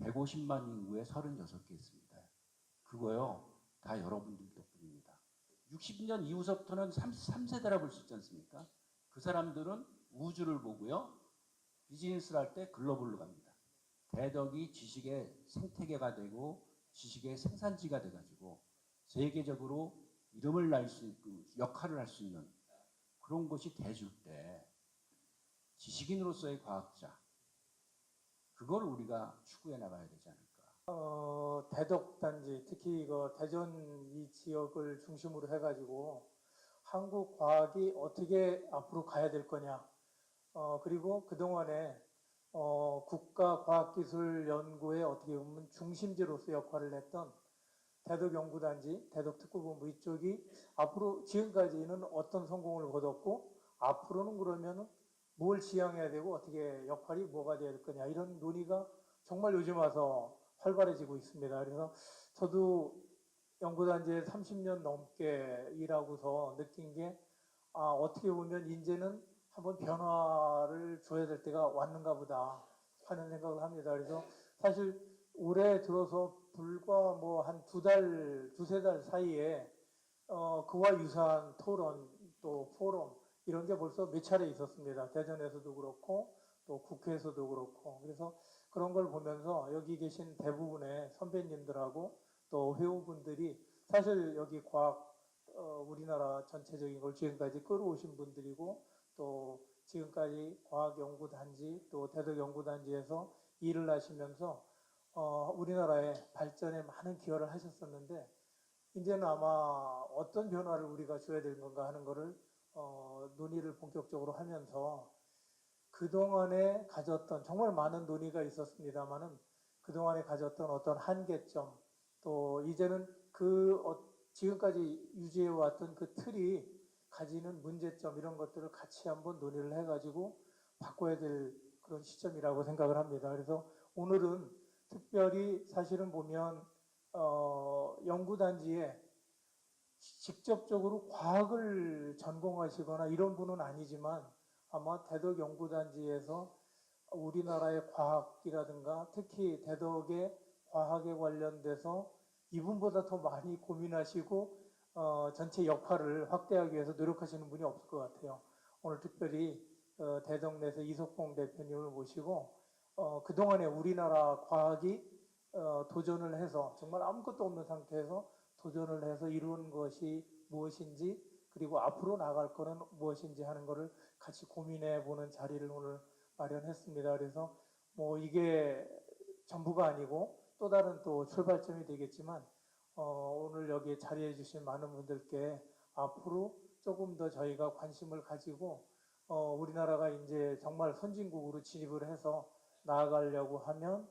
150만 인구에 36개 있습니다. 그거요, 다 여러분들 덕분입니다. 60년 이후서부터는 3세대라 볼 수 있지 않습니까? 그 사람들은 우주를 보고요, 비즈니스를 할 때 글로벌로 갑니다. 대덕이 지식의 생태계가 되고 지식의 생산지가 돼가지고 세계적으로 이름을 날 수 있고 역할을 할 수 있는 그런 곳이 돼줄 때 지식인으로서의 과학자, 그걸 우리가 추구해 나가야 되지 않을까. 대덕단지, 특히 대전 이 지역을 중심으로 해가지고 한국 과학이 어떻게 앞으로 가야 될 거냐, 그리고 그동안에 국가과학기술연구의 어떻게 보면 중심지로서 역할을 했던 대덕연구단지, 대덕특구본부 이쪽이 앞으로 지금까지는 어떤 성공을 거뒀고 앞으로는 그러면 뭘 지향해야 되고 어떻게 역할이 뭐가 돼야 될 거냐, 이런 논의가 정말 요즘 와서 활발해지고 있습니다. 그래서 저도 연구단지에 30년 넘게 일하고서 느낀 게, 어떻게 보면 이제는 한번 변화를 줘야 될 때가 왔는가 보다 하는 생각을 합니다. 그래서 사실 올해 들어서 불과 한 두세 달 사이에 그와 유사한 토론, 또 포럼, 이런 게 벌써 몇 차례 있었습니다. 대전에서도 그렇고 또 국회에서도 그렇고. 그래서 그런 걸 보면서 여기 계신 대부분의 선배님들하고 또 회원분들이 사실 여기 우리나라 전체적인 걸 지금까지 끌어오신 분들이고, 또 지금까지 과학연구단지 또 대덕연구단지에서 일을 하시면서 우리나라의 발전에 많은 기여를 하셨었는데, 이제는 아마 어떤 변화를 우리가 줘야 되는 건가 하는 거를 논의를 본격적으로 하면서, 그동안에 가졌던 정말 많은 논의가 있었습니다만은 그동안에 가졌던 어떤 한계점, 또 이제는 지금까지 유지해왔던 그 틀이 가지는 문제점, 이런 것들을 같이 한번 논의를 해가지고 바꿔야 될 그런 시점이라고 생각을 합니다. 그래서 오늘은 특별히 사실은 보면 연구단지에 직접적으로 과학을 전공하시거나 이런 분은 아니지만 아마 대덕연구단지에서 우리나라의 과학이라든가 특히 대덕의 과학에 관련돼서 이분보다 더 많이 고민하시고 전체 역할을 확대하기 위해서 노력하시는 분이 없을 것 같아요. 오늘 특별히 대덕 내에서 이석봉 대표님을 모시고 그동안에 우리나라 과학이 도전을 해서 정말 아무것도 없는 상태에서 도전을 해서 이룬 것이 무엇인지, 그리고 앞으로 나갈 거는 무엇인지 하는 것을 같이 고민해 보는 자리를 오늘 마련했습니다. 그래서 이게 전부가 아니고 또 다른 또 출발점이 되겠지만 오늘 여기 자리해 주신 많은 분들께 앞으로 조금 더 저희가 관심을 가지고 우리나라가 이제 정말 선진국으로 진입을 해서 나아가려고 하면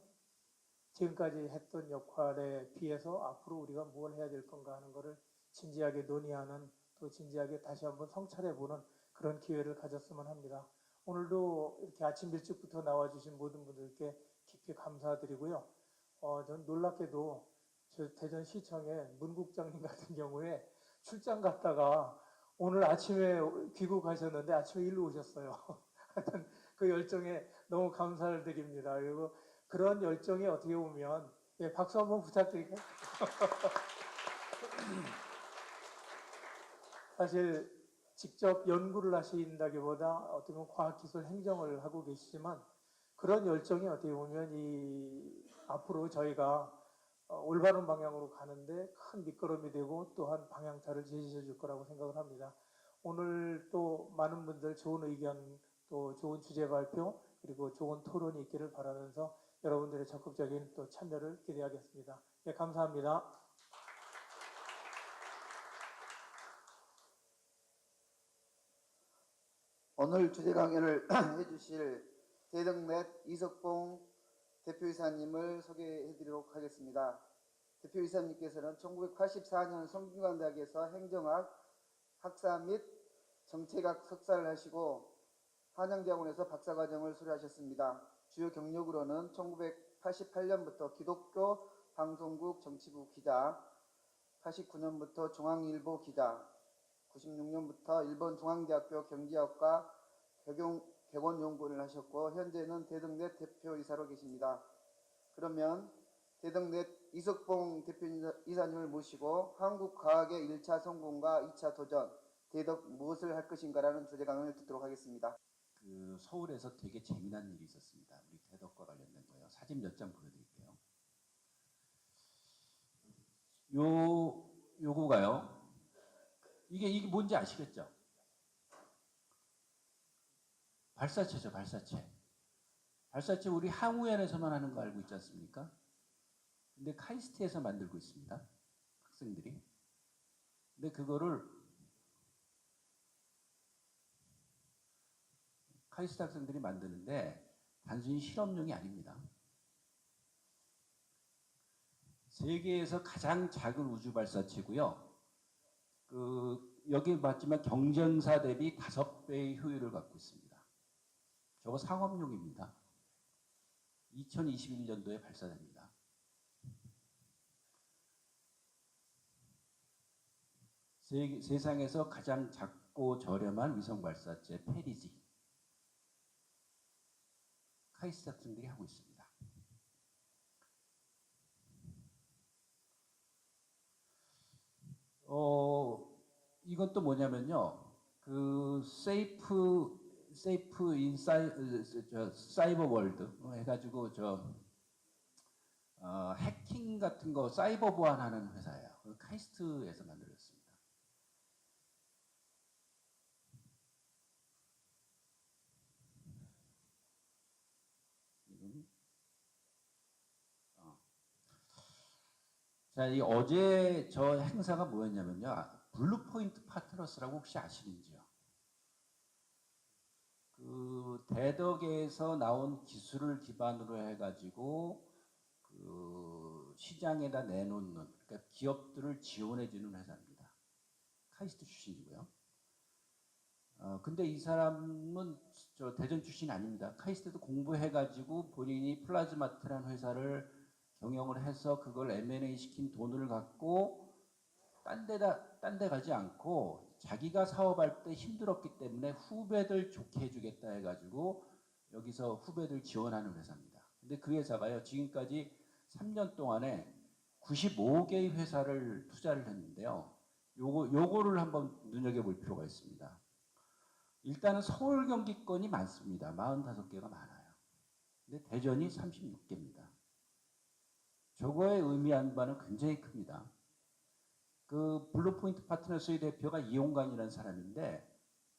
지금까지 했던 역할에 비해서 앞으로 우리가 뭘 해야 될 건가 하는 것을 진지하게 논의하는, 또 진지하게 다시 한번 성찰해보는 그런 기회를 가졌으면 합니다. 오늘도 이렇게 아침 일찍부터 나와주신 모든 분들께 깊이 감사드리고요. 전 놀랍게도 저 대전시청에 문국장님 같은 경우에 출장 갔다가 오늘 아침에 귀국하셨는데 아침에 일로 오셨어요. 하여튼 그 열정에 너무 감사를 드립니다. 그리고 그런 열정이 어떻게 보면, 박수 한번 부탁드릴까요? 사실 직접 연구를 하신다기보다 어떻게 보면 과학기술 행정을 하고 계시지만 그런 열정이 어떻게 보면 앞으로 저희가 올바른 방향으로 가는데 큰 밑거름이 되고 또한 방향차를 제시해 줄 거라고 생각을 합니다. 오늘 또 많은 분들 좋은 의견, 또 좋은 주제 발표, 그리고 좋은 토론이 있기를 바라면서 여러분들의 적극적인 또 참여를 기대하겠습니다. 네, 감사합니다. 오늘 주제 강연을 해주실 대덕넷 이석봉 대표이사님을 소개해드리도록 하겠습니다. 대표이사님께서는 1984년 성균관대학에서 행정학 학사 및 정책학 석사를 하시고 한양대학원에서 박사과정을 수료하셨습니다. 주요 경력으로는 1988년부터 기독교 방송국 정치부 기자, 89년부터 중앙일보 기자, 96년부터 일본 중앙대학교 경제학과 객원연구원을 하셨고 현재는 대덕넷 대표이사로 계십니다. 그러면 대덕넷 이석봉 대표이사님을 모시고 한국 과학의 1차 성공과 2차 도전, 대덕 무엇을 할 것인가라는 주제 강연을 듣도록 하겠습니다. 그 서울에서 되게 재미난 일이 있었습니다. 우리 대덕과 관련된 거예요. 사진 몇 장 보여드릴게요. 요거가요. 이게 뭔지 아시겠죠? 발사체죠, 발사체. 발사체 우리 항우연에서만 하는 거 알고 있지 않습니까? 근데 카이스트에서 만들고 있습니다. 학생들이. 근데 그거를 카이스트 학생들이 만드는데 단순히 실험용이 아닙니다. 세계에서 가장 작은 우주 발사체고요. 여기 봤지만 경쟁사 대비 5배의 효율을 갖고 있습니다. 저거 상업용입니다. 2021년도에 발사됩니다. 세상에서 가장 작고 저렴한 위성 발사체 페리지. 카이스트 학생들이 하고 있습니다. 이건 또 뭐냐면요. 그 세이프 인 사이버 월드 해가지고 해킹 같은 거 사이버 보안하는 회사예요. 카이스트에서 만들었습니다. 자, 이 어제 저 행사가 뭐였냐면요. 블루포인트 파트너스라고 혹시 아시는지요? 그 대덕에서 나온 기술을 기반으로 해가지고 그 시장에다 내놓는, 그러니까 기업들을 지원해주는 회사입니다. 카이스트 출신이고요. 근데 이 사람은 저 대전 출신이 아닙니다. 카이스트도 공부해가지고 본인이 플라즈마트라는 회사를 경영을 해서 그걸 M&A 시킨 돈을 갖고 딴 데 가지 않고 자기가 사업할 때 힘들었기 때문에 후배들 좋게 해주겠다 해가지고 여기서 후배들 지원하는 회사입니다. 근데 그 회사가요, 지금까지 3년 동안에 95개의 회사를 투자를 했는데요. 요거를 한번 눈여겨볼 필요가 있습니다. 일단은 서울 경기권이 많습니다. 45개가 많아요. 근데 대전이 36개입니다. 저거에 의미하는 바는 굉장히 큽니다. 그 블루포인트 파트너스의 대표가 이용관이라는 사람인데,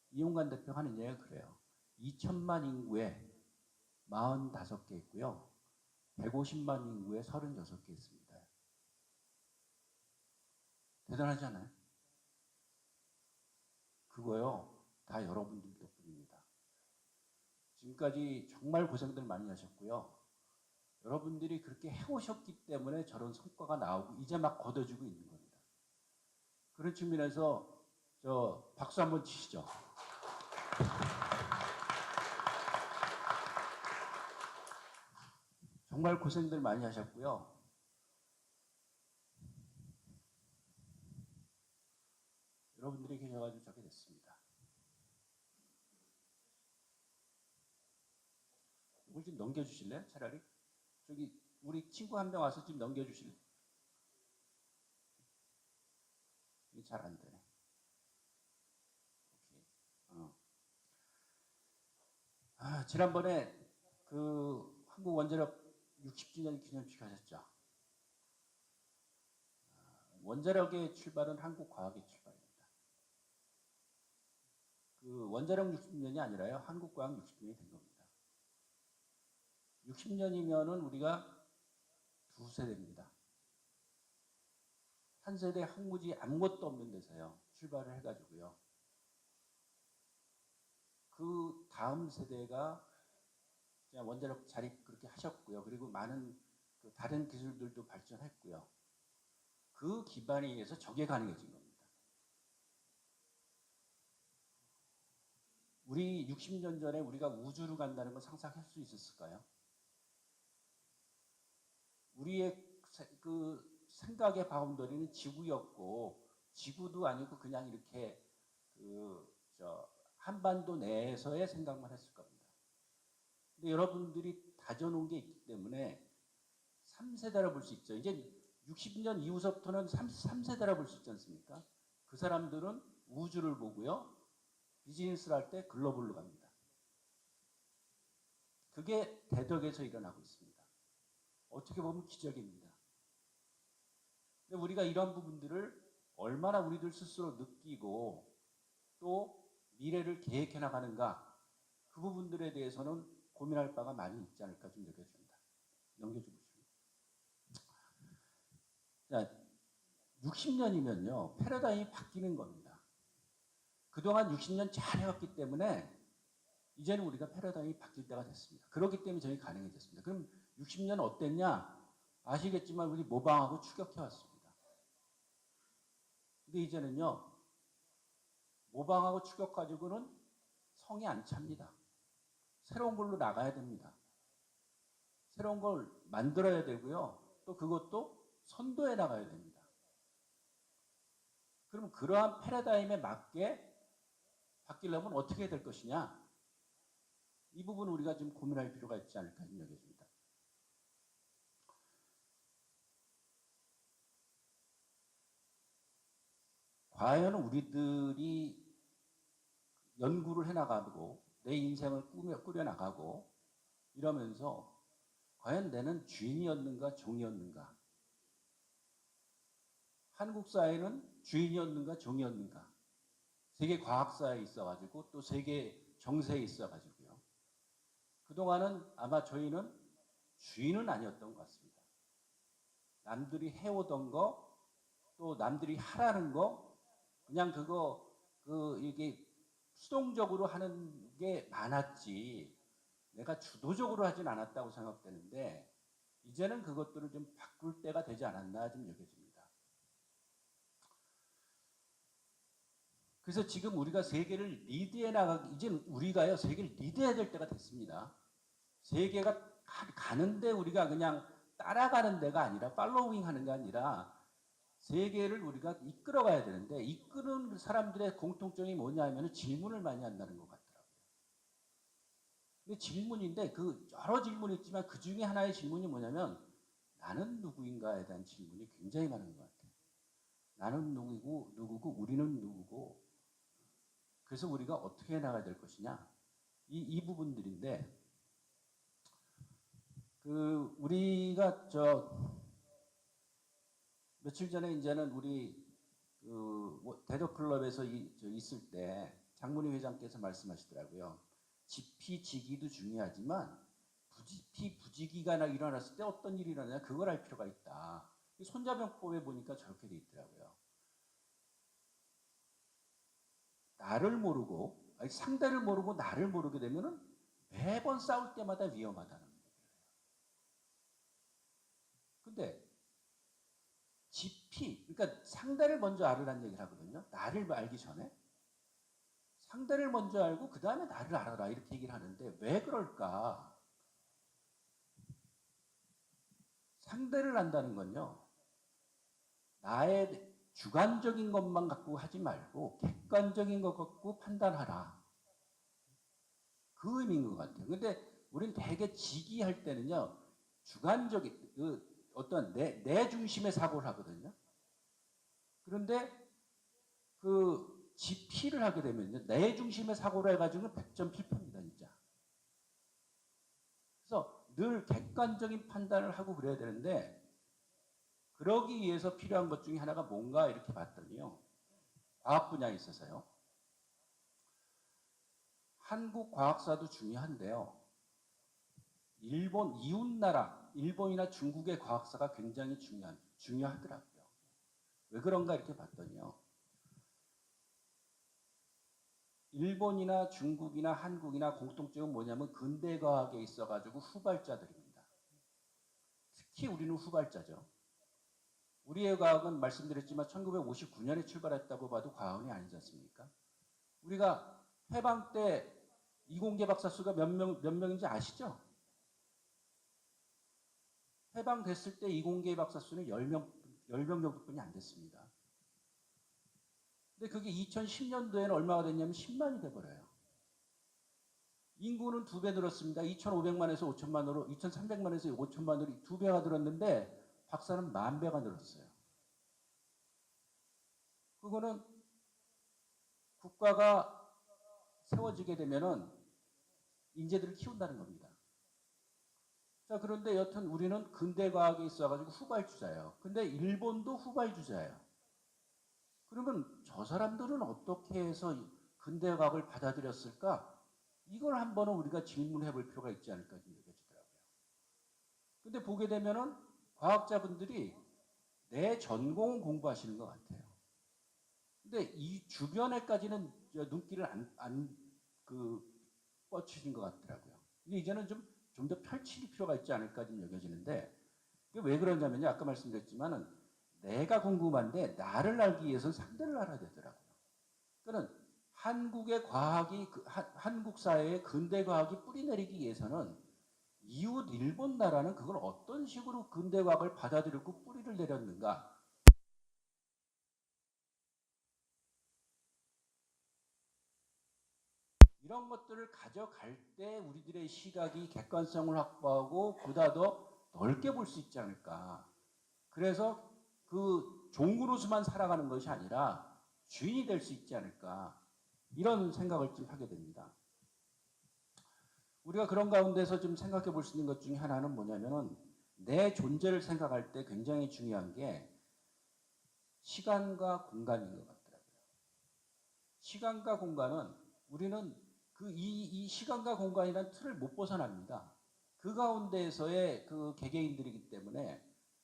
이용관 대표가 하는 얘기가 그래요. 2천만 인구에 45개 있고요. 150만 인구에 36개 있습니다. 대단하지 않아요? 그거요, 다 여러분들 덕분입니다. 지금까지 정말 고생들 많이 하셨고요. 여러분들이 그렇게 해오셨기 때문에 저런 성과가 나오고 이제 막 걷어지고 있는 겁니다. 그런 측면에서 박수 한번 치시죠. 정말 고생들 많이 하셨고요. 여러분들이 계셔가지고 저게 됐습니다. 이걸 좀 넘겨주실래요? 차라리? 저기 우리 친구 한 명 와서 좀 넘겨주실래요? 이게 잘 안 되네. 지난번에 그 한국 원자력 60주년 기념식 하셨죠? 원자력의 출발은 한국 과학의 출발입니다. 그 원자력 60년이 아니라요, 한국 과학 60년이 된 겁니다. 60년이면은 우리가 두 세대입니다. 한 세대 항무지 아무것도 없는 데서요, 출발을 해가지고요. 그 다음 세대가 원자력 자립 그렇게 하셨고요. 그리고 많은 그 다른 기술들도 발전했고요. 그 기반에 의해서 저게 가능해진 겁니다. 우리 60년 전에 우리가 우주로 간다는 걸 상상할 수 있었을까요? 우리의 그 생각의 바운더리는 지구였고, 지구도 아니고 그냥 이렇게 한반도 내에서의 생각만 했을 겁니다. 근데 여러분들이 다져놓은 게 있기 때문에 3세대라 볼 수 있죠. 이제 60년 이후서부터는 3세대라 볼 수 있지 않습니까? 그 사람들은 우주를 보고요. 비즈니스를 할 때 글로벌로 갑니다. 그게 대덕에서 일어나고 있습니다. 어떻게 보면 기적입니다. 근데 우리가 이런 부분들을 얼마나 우리들 스스로 느끼고 또 미래를 계획해 나가는가, 그 부분들에 대해서는 고민할 바가 많이 있지 않을까 좀 느껴집니다. 넘겨주십시오. 자, 60년이면요 패러다임이 바뀌는 겁니다. 그동안 60년 잘 해왔기 때문에 이제는 우리가 패러다임이 바뀔 때가 됐습니다. 그렇기 때문에 저희 가능해졌습니다. 그럼 60년 어땠냐? 아시겠지만 우리 모방하고 추격해왔습니다. 근데 이제는요 모방하고 추격 가지고는 성이 안 찹니다. 새로운 걸로 나가야 됩니다. 새로운 걸 만들어야 되고요. 또 그것도 선도해 나가야 됩니다. 그럼 그러한 패러다임에 맞게 바뀌려면 어떻게 될 것이냐? 이 부분 우리가 좀 고민할 필요가 있지 않을까 생각합니다. 과연 우리들이 연구를 해나가고 내 인생을 꾸려나가고 이러면서 과연 내는 주인이었는가 종이었는가? 한국 사회는 주인이었는가 종이었는가? 세계 과학사에 있어가지고 또 세계 정세에 있어가지고요. 그동안은 아마 저희는 주인은 아니었던 것 같습니다. 남들이 해오던 거, 또 남들이 하라는 거, 그냥 이게 수동적으로 하는 게 많았지, 내가 주도적으로 하진 않았다고 생각되는데, 이제는 그것들을 좀 바꿀 때가 되지 않았나 좀 여겨집니다. 그래서 지금 우리가 세계를 리드해 나가기, 이제 우리가요 세계를 리드해야 될 때가 됐습니다. 세계가 가는데 우리가 그냥 따라가는 데가 아니라 팔로잉 하는 게 아니라 세계를 우리가 이끌어가야 되는데, 이끄는 사람들의 공통점이 뭐냐 하면 질문을 많이 한다는 것 같더라고요. 근데 질문인데 그 여러 질문이 있지만 그 중에 하나의 질문이 뭐냐면 나는 누구인가에 대한 질문이 굉장히 많은 것 같아요. 나는 누구고 우리는 누구고, 그래서 우리가 어떻게 나가야 될 것이냐, 이 부분들인데, 우리가 며칠 전에 이제는 우리 대덕클럽에서 있을 때 장문희 회장께서 말씀하시더라고요. 지피지기도 중요하지만 부지기가 일어났을 때 어떤 일이 일어나냐, 그걸 알 필요가 있다. 손자병법에 보니까 저렇게 돼 있더라고요. 나를 모르고, 아니 상대를 모르고 나를 모르게 되면은 매번 싸울 때마다 위험하다는 얘기를 해요. 근데 그러니까 상대를 먼저 알으라는 얘기를 하거든요. 나를 알기 전에 상대를 먼저 알고 그 다음에 나를 알아라, 이렇게 얘기를 하는데 왜 그럴까? 상대를 안다는 건요, 나의 주관적인 것만 갖고 하지 말고 객관적인 것 갖고 판단하라, 그 의미인 것 같아요. 근데 우리는 되게 지기할 때는요 주관적인 어떤 내 중심의 사고를 하거든요. 그런데 지피를 하게 되면요 내 중심의 사고를 해가지고는 100점 필패입니다 진짜. 그래서 늘 객관적인 판단을 하고 그래야 되는데, 그러기 위해서 필요한 것 중에 하나가 뭔가 이렇게 봤더니요, 과학 분야에 있어서요, 한국 과학사도 중요한데요, 일본 이웃나라 일본이나 중국의 과학사가 굉장히 중요하더라고요. 왜 그런가 이렇게 봤더니요, 일본이나 중국이나 한국이나 공통점은 뭐냐면 근대 과학에 있어가지고 후발자들입니다. 특히 우리는 후발자죠. 우리의 과학은 말씀드렸지만 1959년에 출발했다고 봐도 과언이 아니지 않습니까? 우리가 해방 때 이공계 박사 수가 몇 명인지 아시죠? 해방됐을 때 이공계 박사 수는 10명 정도뿐이 안 됐습니다. 근데 그게 2010년도에는 얼마가 됐냐면 10만이 돼버려요. 인구는 2배 늘었습니다. 2,500만에서 5천만으로, 2,300만에서 5천만으로 2배가 늘었는데 박사는 10,000배가 늘었어요. 그거는 국가가 세워지게 되면은 인재들을 키운다는 겁니다. 자, 그런데 여튼 우리는 근대 과학에 있어가지고 후발주자예요. 근데 일본도 후발주자예요. 그러면 저 사람들은 어떻게 해서 근대 과학을 받아들였을까? 이걸 한 번은 우리가 질문해 볼 필요가 있지 않을까 느껴지더라고요. 근데 보게 되면은 과학자분들이 내 전공은 공부하시는 것 같아요. 근데 이 주변에까지는 눈길을 뻗치는 것 같더라고요. 근데 이제는 좀 더 펼칠 필요가 있지 않을까 좀 여겨지는데, 왜 그러냐면요. 아까 말씀드렸지만은 내가 궁금한데 나를 알기 위해서는 상대를 알아야 되더라고요. 그러니까 한국의 과학이, 한국 사회의 근대 과학이 뿌리내리기 위해서는 이웃 일본 나라는 그걸 어떤 식으로 근대 과학을 받아들였고 뿌리를 내렸는가, 이런 것들을 가져갈 때 우리들의 시각이 객관성을 확보하고 보다 더 넓게 볼 수 있지 않을까. 그래서 그 종으로서만 살아가는 것이 아니라 주인이 될 수 있지 않을까, 이런 생각을 좀 하게 됩니다. 우리가 그런 가운데서 좀 생각해 볼 수 있는 것 중에 하나는 뭐냐면은, 내 존재를 생각할 때 굉장히 중요한 게 시간과 공간인 것 같더라고요. 시간과 공간은 우리는 이 시간과 공간이라는 틀을 못 벗어납니다. 그 가운데에서의 그 개개인들이기 때문에.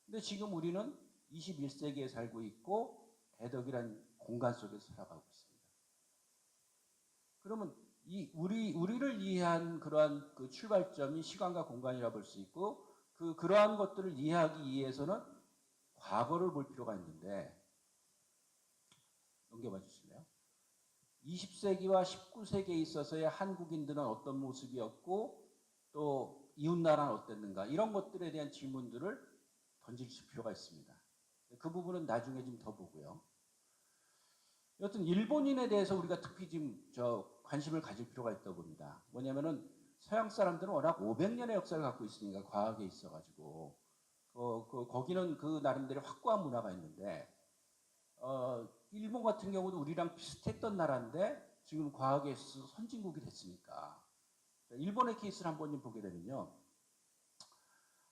근데 지금 우리는 21세기에 살고 있고 대덕이라는 공간 속에서 살아가고 있습니다. 그러면 우리를 이해한 그러한 그 출발점이 시간과 공간이라 볼 수 있고, 그러한 것들을 이해하기 위해서는 과거를 볼 필요가 있는데, 넘겨봐 주실래요? 20세기와 19세기에 있어서의 한국인들은 어떤 모습이었고 또 이웃나라는 어땠는가, 이런 것들에 대한 질문들을 던질 필요가 있습니다. 그 부분은 나중에 좀 더 보고요. 여튼 일본인에 대해서 우리가 특히 지금 관심을 가질 필요가 있다고 봅니다. 뭐냐면은 서양 사람들은 워낙 500년의 역사를 갖고 있으니까, 과학에 있어가지고 거기는 그 나름대로 확고한 문화가 있는데, 일본 같은 경우도 우리랑 비슷했던 나라인데 지금 과학에 있어서 선진국이 됐으니까. 일본의 케이스를 한번 좀 보게 되면요,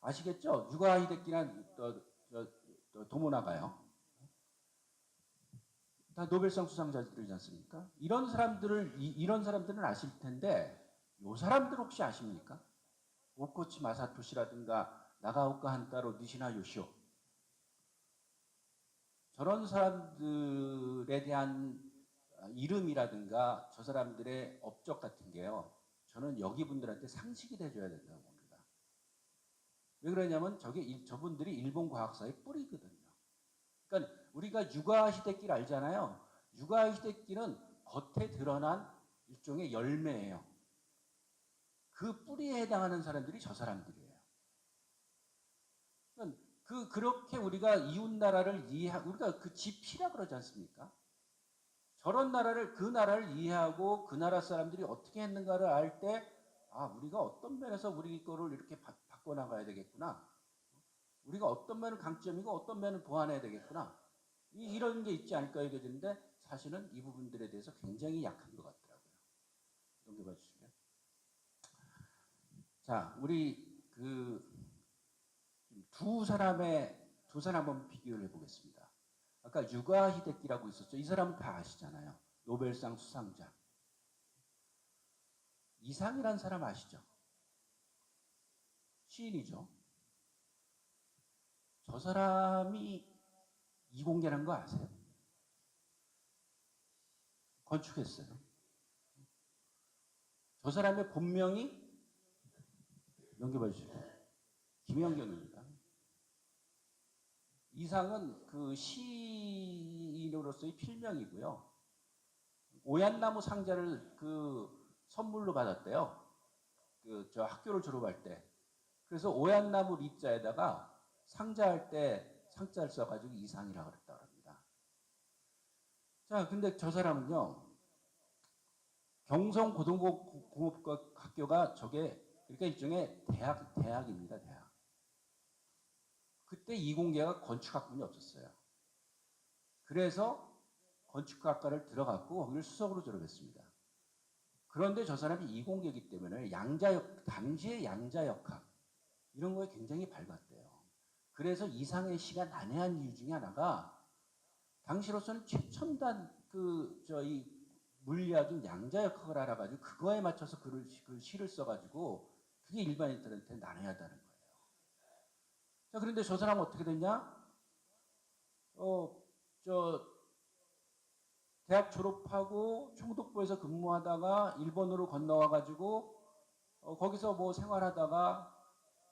아시겠죠? 유가 히데키란 도모나가요. 다 노벨상 수상자들이지 않습니까? 이런 사람들은 아실 텐데, 이 사람들 혹시 아십니까? 오코치 마사토시라든가 나가오카 한타로, 니시나 요시오, 저런 사람들에 대한 이름이라든가 저 사람들의 업적 같은 게요, 저는 여기 분들한테 상식이 돼줘야 된다고 봅니다. 왜 그러냐면 저분들이 일본 과학사의 뿌리거든요. 그러니까 우리가 유가 히데키를 알잖아요. 유가 히데키는 겉에 드러난 일종의 열매예요. 그 뿌리에 해당하는 사람들이 저 사람들이에요. 그러니까 그렇게 우리가 이웃 나라를 우리가 그 지피라 그러지 않습니까? 저런 그 나라를 이해하고 그 나라 사람들이 어떻게 했는가를 알 때, 우리가 어떤 면에서 우리 거를 이렇게 바꿔나가야 되겠구나. 우리가 어떤 면은 강점이고 어떤 면은 보완해야 되겠구나. 이런 게 있지 않을까 여겨지는데, 사실은 이 부분들에 대해서 굉장히 약한 것 같더라고요. 넘겨봐 주시면. 자, 우리 두 사람 한번 비교를 해보겠습니다. 아까 유가 히데키라고 있었죠. 이 사람은 다 아시잖아요. 노벨상 수상자. 이상이라는 사람 아시죠? 시인이죠. 저 사람이 이공계라는 거 아세요? 건축했어요. 저 사람의 본명이, 넘겨봐 주시죠. 김영경입니다. 이상은 그 시인으로서의 필명이고요. 오얏나무 상자를 선물로 받았대요. 저 학교를 졸업할 때. 그래서 오얏나무 리자에다가 상자할 때 상자를 써가지고 이상이라고 그랬다고 합니다. 자, 근데 저 사람은요, 경성고등공업학교가 저게 그러니까 일종의 대학입니다. 대학. 그때 이공계가 건축학군이 없었어요. 그래서 건축학과를 들어갔고 거기를 수석으로 졸업했습니다. 그런데 저 사람이 이공계이기 때문에 당시의 양자역학 이런 거에 굉장히 밝았대요. 그래서 이상해 씨가 난해한 이유 중에 하나가 당시로서는 최첨단 이 물리학인 양자역학을 알아가지고 그거에 맞춰서 시를 써가지고 그게 일반인들한테 난해하다는 거예요. 자, 그런데 저 사람은 어떻게 됐냐? 대학 졸업하고 총독부에서 근무하다가 일본으로 건너와가지고 거기서 뭐 생활하다가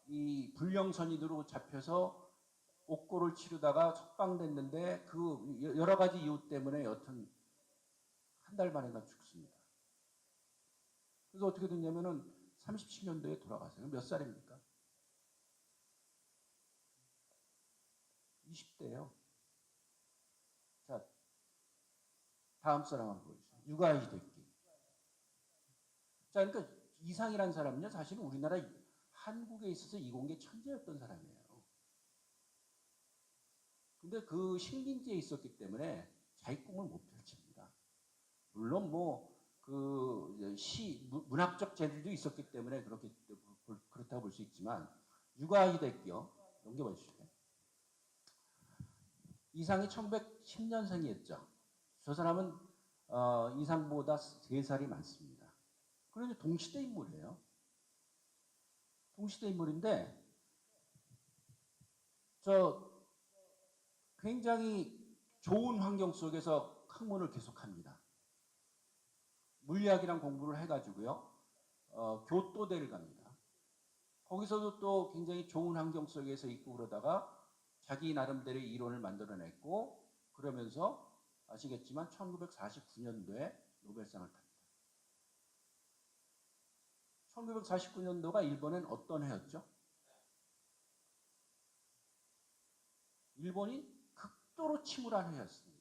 이 불령선이로 잡혀서 옥고를 치르다가 석방됐는데 그 여러 가지 이유 때문에 여튼 한 달 만에가 죽습니다. 그래서 어떻게 됐냐면은 37년도에 돌아가세요. 몇 살입니까? 20대예요. 자, 다음 사람 한번 보여주세요. 유가이 히데키. 자, 그러니까 이상이라는 사람은요, 사실은 우리나라 한국에 있어서 이공계 천재였던 사람이에요. 근데 그 식민지에 있었기 때문에 자기 꿈을 못 펼칩니다. 물론 문학적 재주도 있었기 때문에 그렇다고 볼 수 있지만 유가 히데키요. 넘겨봐 주시죠. 이상이 1910년생이었죠. 저 사람은 이상보다 3살이 많습니다. 그런데 동시대 인물이에요. 동시대 인물인데 굉장히 좋은 환경 속에서 학문을 계속합니다. 물리학이랑 공부를 해가지고요. 교토대를 갑니다. 거기서도 또 굉장히 좋은 환경 속에서 있고 그러다가 자기 나름대로의 이론을 만들어냈고 그러면서 아시겠지만 1949년도에 노벨상을 탑니다. 1949년도가 일본엔 어떤 해였죠? 일본이 극도로 침울한 해였습니다.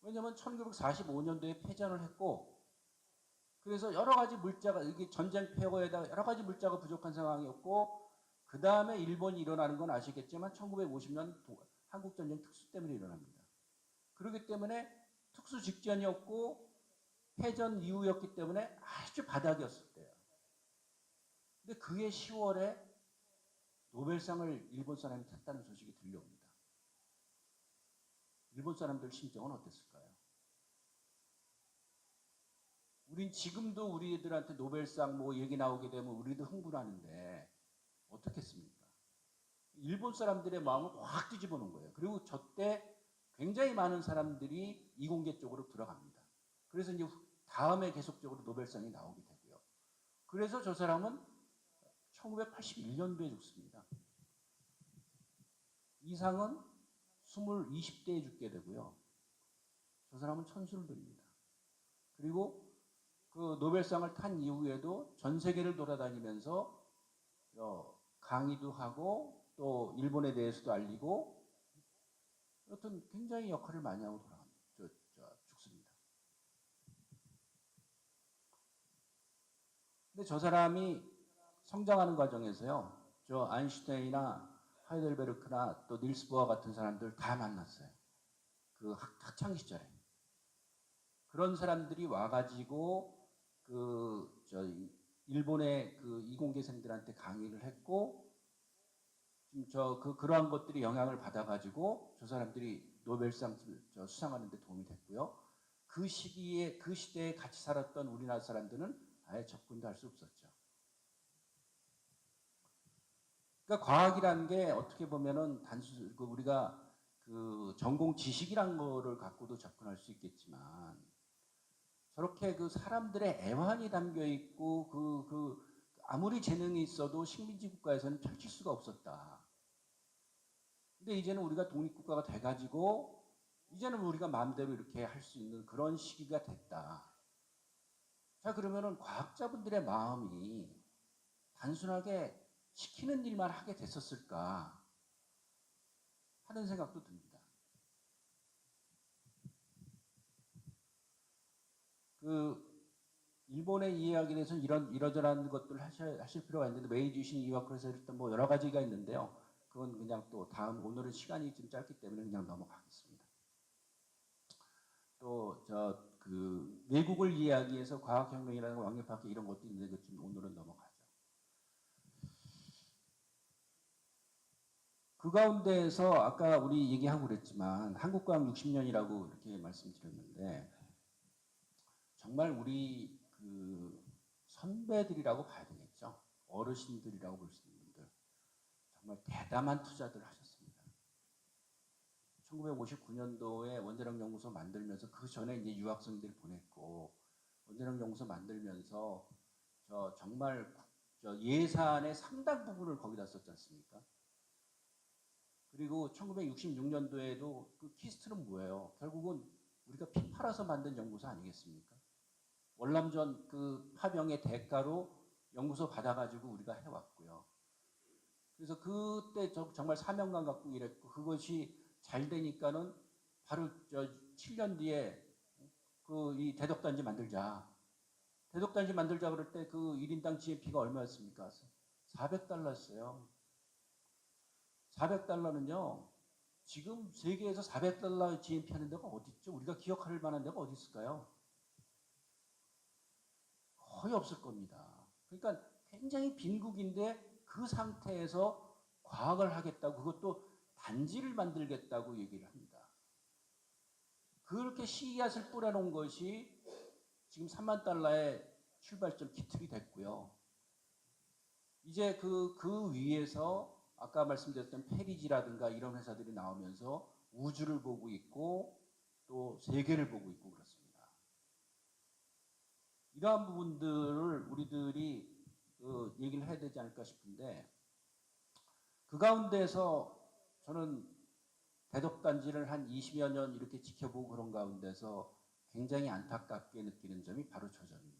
왜냐하면 1945년도에 패전을 했고 그래서 여러 가지 물자가 이게 전쟁 폐허에다가 여러 가지 물자가 부족한 상황이었고 그 다음에 일본이 일어나는 건 아시겠지만 1950년 한국전쟁 특수 때문에 일어납니다. 그렇기 때문에 특수 직전이었고 패전 이후였기 때문에 아주 바닥이었을 때예요. 근데 그해 10월에 노벨상을 일본 사람이 탔다는 소식이 들려옵니다. 일본 사람들 심정은 어땠을까요? 우린 지금도 우리 애들한테 노벨상 뭐 얘기 나오게 되면 우리도 흥분하는데 어떻겠습니까? 일본 사람들의 마음을 확 뒤집어 놓은 거예요. 그리고 저때 굉장히 많은 사람들이 이공계 쪽으로 들어갑니다. 그래서 이제 다음에 계속적으로 노벨상이 나오게 되고요. 그래서 저 사람은 1981년도에 죽습니다. 이상은 20대에 죽게 되고요. 저 사람은 천수를 드립니다. 그리고 그 노벨상을 탄 이후에도 전 세계를 돌아다니면서 강의도 하고 또 일본에 대해서도 알리고 여튼 굉장히 역할을 많이 하고 죽습니다. 근데 저 사람이 성장하는 과정에서요. 저 아인슈타인이나 하이델베르크나 또 닐스 보어 같은 사람들 다 만났어요. 그 학창 시절에. 그런 사람들이 와가지고 일본의 그 이공계생들한테 강의를 했고 그러한 것들이 영향을 받아가지고 저 사람들이 노벨상 수상하는 데 도움이 됐고요. 그 시대에 같이 살았던 우리나라 사람들은 아예 접근도 할 수 없었죠. 그러니까 과학이라는 게 어떻게 보면은 우리가 그 전공 지식이란 거를 갖고도 접근할 수 있겠지만 저렇게 그 사람들의 애환이 담겨 있고 아무리 재능이 있어도 식민지 국가에서는 펼칠 수가 없었다. 근데 이제는 우리가 독립국가가 돼가지고 이제는 우리가 마음대로 이렇게 할 수 있는 그런 시기가 됐다. 자, 그러면은 과학자분들의 마음이 단순하게 시키는 일만 하게 됐었을까 하는 생각도 듭니다. 일본의 이해하기 위해서 이러저러한 것들을 하실 필요가 있는데 메이지 유신 이와크에서 일단 뭐 여러 가지가 있는데요. 그건 그냥 또 다음 오늘은 시간이 좀 짧기 때문에 그냥 넘어가겠습니다. 또 그 외국을 이해하기 위해서 과학혁명이라는 왕립학계 이런 것도 있는데 좀 오늘은 넘어가죠. 그 가운데에서 아까 우리 얘기하고 그랬지만 한국과학 60년이라고 이렇게 말씀드렸는데 정말 우리 그 선배들이라고 봐야 되겠죠. 어르신들이라고 볼 수 있는 분들 정말 대담한 투자들 하셨습니다. 1959년도에 원자력 연구소 만들면서 그 전에 이제 유학생들 보냈고 원자력 연구소 만들면서 정말 예산의 상당 부분을 거기다 썼지 않습니까? 그리고 1966년도에도 그 키스트는 뭐예요? 결국은 우리가 피 팔아서 만든 연구소 아니겠습니까? 월남전 그 파병의 대가로 연구소 받아가지고 우리가 해왔고요. 그래서 그때 정말 사명감 갖고 일했고 그것이 잘 되니까는 바로 7년 뒤에 그 이 대덕단지 만들자. 대덕단지 만들자 그럴 때 그 1인당 GNP가 얼마였습니까? 400달러였어요. 400달러는요. 지금 세계에서 400달러 GNP 하는 데가 어디 있죠? 우리가 기억할 만한 데가 어디 있을까요? 거의 없을 겁니다. 그러니까 굉장히 빈국인데 그 상태에서 과학을 하겠다고 그것도 단지를 만들겠다고 얘기를 합니다. 그렇게 씨앗을 뿌려놓은 것이 지금 3만 달러의 출발점 기틀이 됐고요. 이제 그 위에서 아까 말씀드렸던 페리지라든가 이런 회사들이 나오면서 우주를 보고 있고 또 세계를 보고 있고 그렇습니다. 이러한 부분들을 우리들이 얘기를 해야 되지 않을까 싶은데 그 가운데서 저는 대덕단지를 한 20여 년 이렇게 지켜보고 그런 가운데서 굉장히 안타깝게 느끼는 점이 바로 저 점입니다.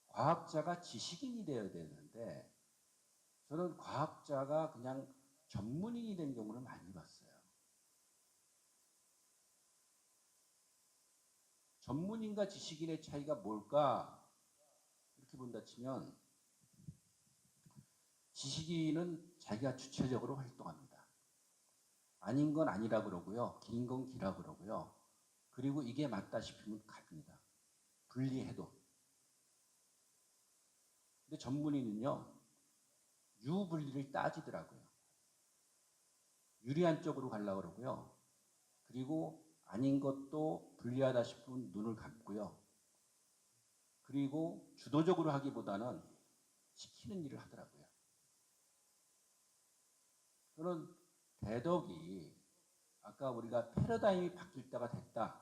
과학자가 지식인이 되어야 되는데 저는 과학자가 그냥 전문인이 된 경우를 많이 봤어요. 전문인과 지식인의 차이가 뭘까? 이렇게 본다 치면 지식인은 자기가 주체적으로 활동합니다. 아닌 건 아니라 그러고요. 긴 건 기라 그러고요. 그리고 이게 맞다 싶으면 갑니다. 분리해도. 근데 전문인은요. 유분리를 따지더라고요. 유리한 쪽으로 가려고 그러고요. 그리고 아닌 것도 불리하다 싶으면 눈을 감고요. 그리고 주도적으로 하기보다는 시키는 일을 하더라고요. 저는 대덕이 아까 우리가 패러다임이 바뀔 때가 됐다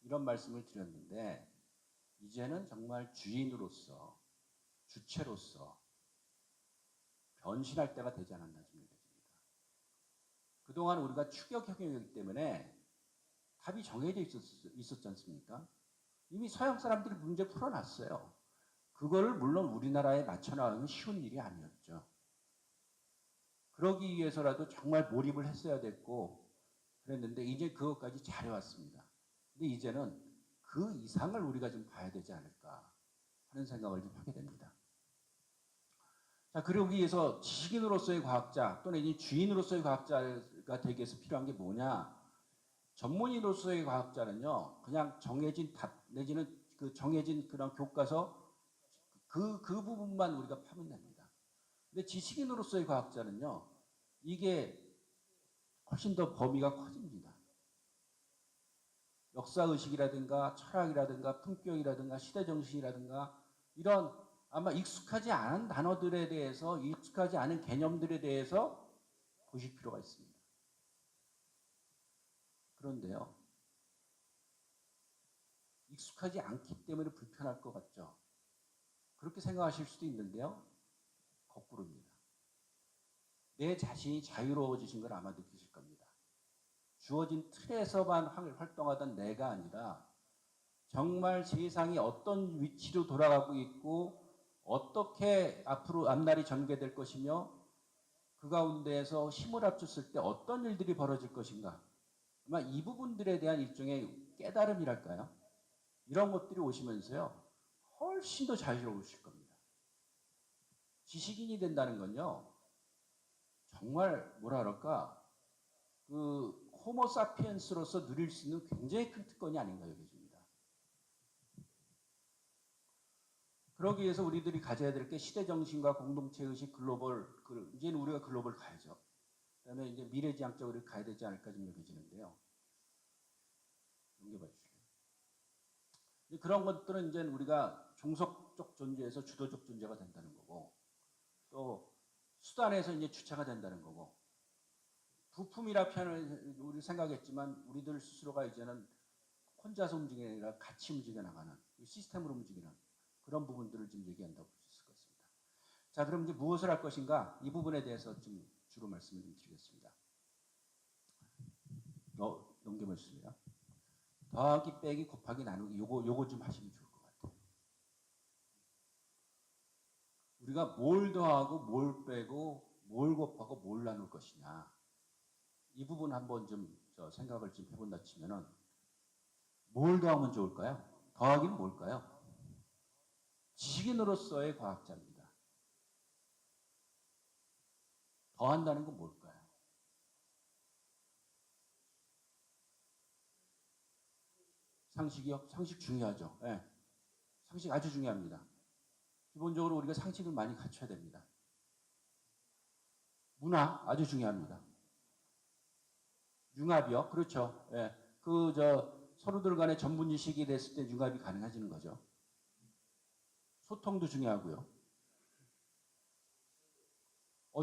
이런 말씀을 드렸는데 이제는 정말 주인으로서 주체로서 변신할 때가 되지 않았나 생각됩니다. 그동안 우리가 추격혁명이기 때문에 답이 정해져 있었지 않습니까? 이미 서양 사람들이 문제 풀어놨어요. 그거를 물론 우리나라에 맞춰나가는 쉬운 일이 아니었죠. 그러기 위해서라도 정말 몰입을 했어야 됐고 그랬는데 이제 그것까지 잘해왔습니다. 근데 이제는 그 이상을 우리가 좀 봐야 되지 않을까 하는 생각을 좀 하게 됩니다. 자, 그러기 위해서 지식인으로서의 과학자 또는 이 주인으로서의 과학자가 되기 위해서 필요한 게 뭐냐? 전문인으로서의 과학자는요, 그냥 정해진 답 내지는 그 정해진 그런 교과서 그 부분만 우리가 파면 됩니다. 근데 지식인으로서의 과학자는요, 이게 훨씬 더 범위가 커집니다. 역사의식이라든가 철학이라든가 품격이라든가 시대정신이라든가 이런 아마 익숙하지 않은 단어들에 대해서 익숙하지 않은 개념들에 대해서 보실 필요가 있습니다. 그런데요. 익숙하지 않기 때문에 불편할 것 같죠. 그렇게 생각하실 수도 있는데요. 거꾸로입니다. 내 자신이 자유로워지신 걸 아마 느끼실 겁니다. 주어진 틀에서만 활동하던 내가 아니라 정말 세상이 어떤 위치로 돌아가고 있고 어떻게 앞으로 앞날이 전개될 것이며 그 가운데에서 힘을 합쳤을 때 어떤 일들이 벌어질 것인가 아마 이 부분들에 대한 일종의 깨달음이랄까요? 이런 것들이 오시면서요. 훨씬 더 자유로우실 겁니다. 지식인이 된다는 건요. 정말 뭐라 그럴까 그 호모사피엔스로서 누릴 수 있는 굉장히 큰 특권이 아닌가 여겨집니다. 그러기 위해서 우리들이 가져야 될 게 시대정신과 공동체의식 글로벌, 이제는 우리가 글로벌 가야죠. 그다음에 이제 미래지향적으로 가야 되지 않을까 좀 여겨지는데요. 넘겨봐 주시죠. 그런 것들은 이제 우리가 종속적 존재에서 주도적 존재가 된다는 거고, 또 수단에서 이제 주체가 된다는 거고, 부품이라 표현을 우리 생각했지만 우리들 스스로가 이제는 혼자서 움직이는 게 아니라 같이 움직여 나가는 시스템으로 움직이는 그런 부분들을 좀 얘기한다고 볼 수 있을 것 같습니다. 자, 그럼 이제 무엇을 할 것인가 이 부분에 대해서 좀 주로 말씀을 좀 드리겠습니다. 넘겨보시죠. 더하기 빼기 곱하기 나누기 요거 좀 하시면 좋을 것 같아요. 우리가 뭘 더하고 뭘 빼고 뭘 곱하고 뭘 나눌 것이냐 이 부분 한번 좀 생각을 좀 해본다 치면은 뭘 더하면 좋을까요? 더하기는 뭘까요? 지식인으로서의 과학자입니다. 더한다는 건 뭘까요? 상식이요? 상식 중요하죠. 네. 상식 아주 중요합니다. 기본적으로 우리가 상식을 많이 갖춰야 됩니다. 문화 아주 중요합니다. 융합이요? 그렇죠. 예. 서로들 간에 전문 지식이 됐을 때 융합이 가능해지는 거죠. 소통도 중요하고요.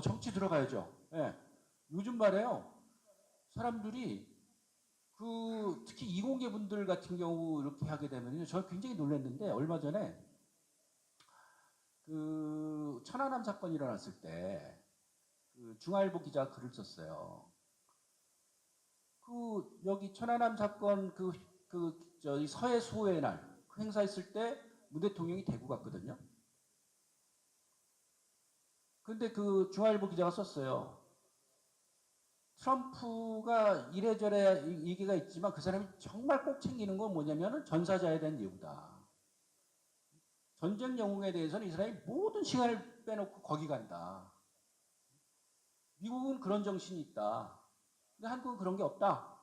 정치 들어가야죠. 예. 요즘 말이에요. 사람들이 특히 이공계 분들 같은 경우 이렇게 하게 되면요. 저는 굉장히 놀랐는데 얼마 전에 천안함 사건이 일어났을 때 중앙일보 기자가 글을 썼어요. 여기 천안함 사건 저희 서해 수호의 날 그 행사했을 때 문 대통령이 대구 갔거든요. 근데 중앙일보 기자가 썼어요. 트럼프가 이래저래 얘기가 있지만 그 사람이 정말 꼭 챙기는 건 뭐냐면은 전사자에 대한 예우다. 전쟁 영웅에 대해서는 이 사람이 모든 시간을 빼놓고 거기 간다. 미국은 그런 정신이 있다. 근데 한국은 그런 게 없다.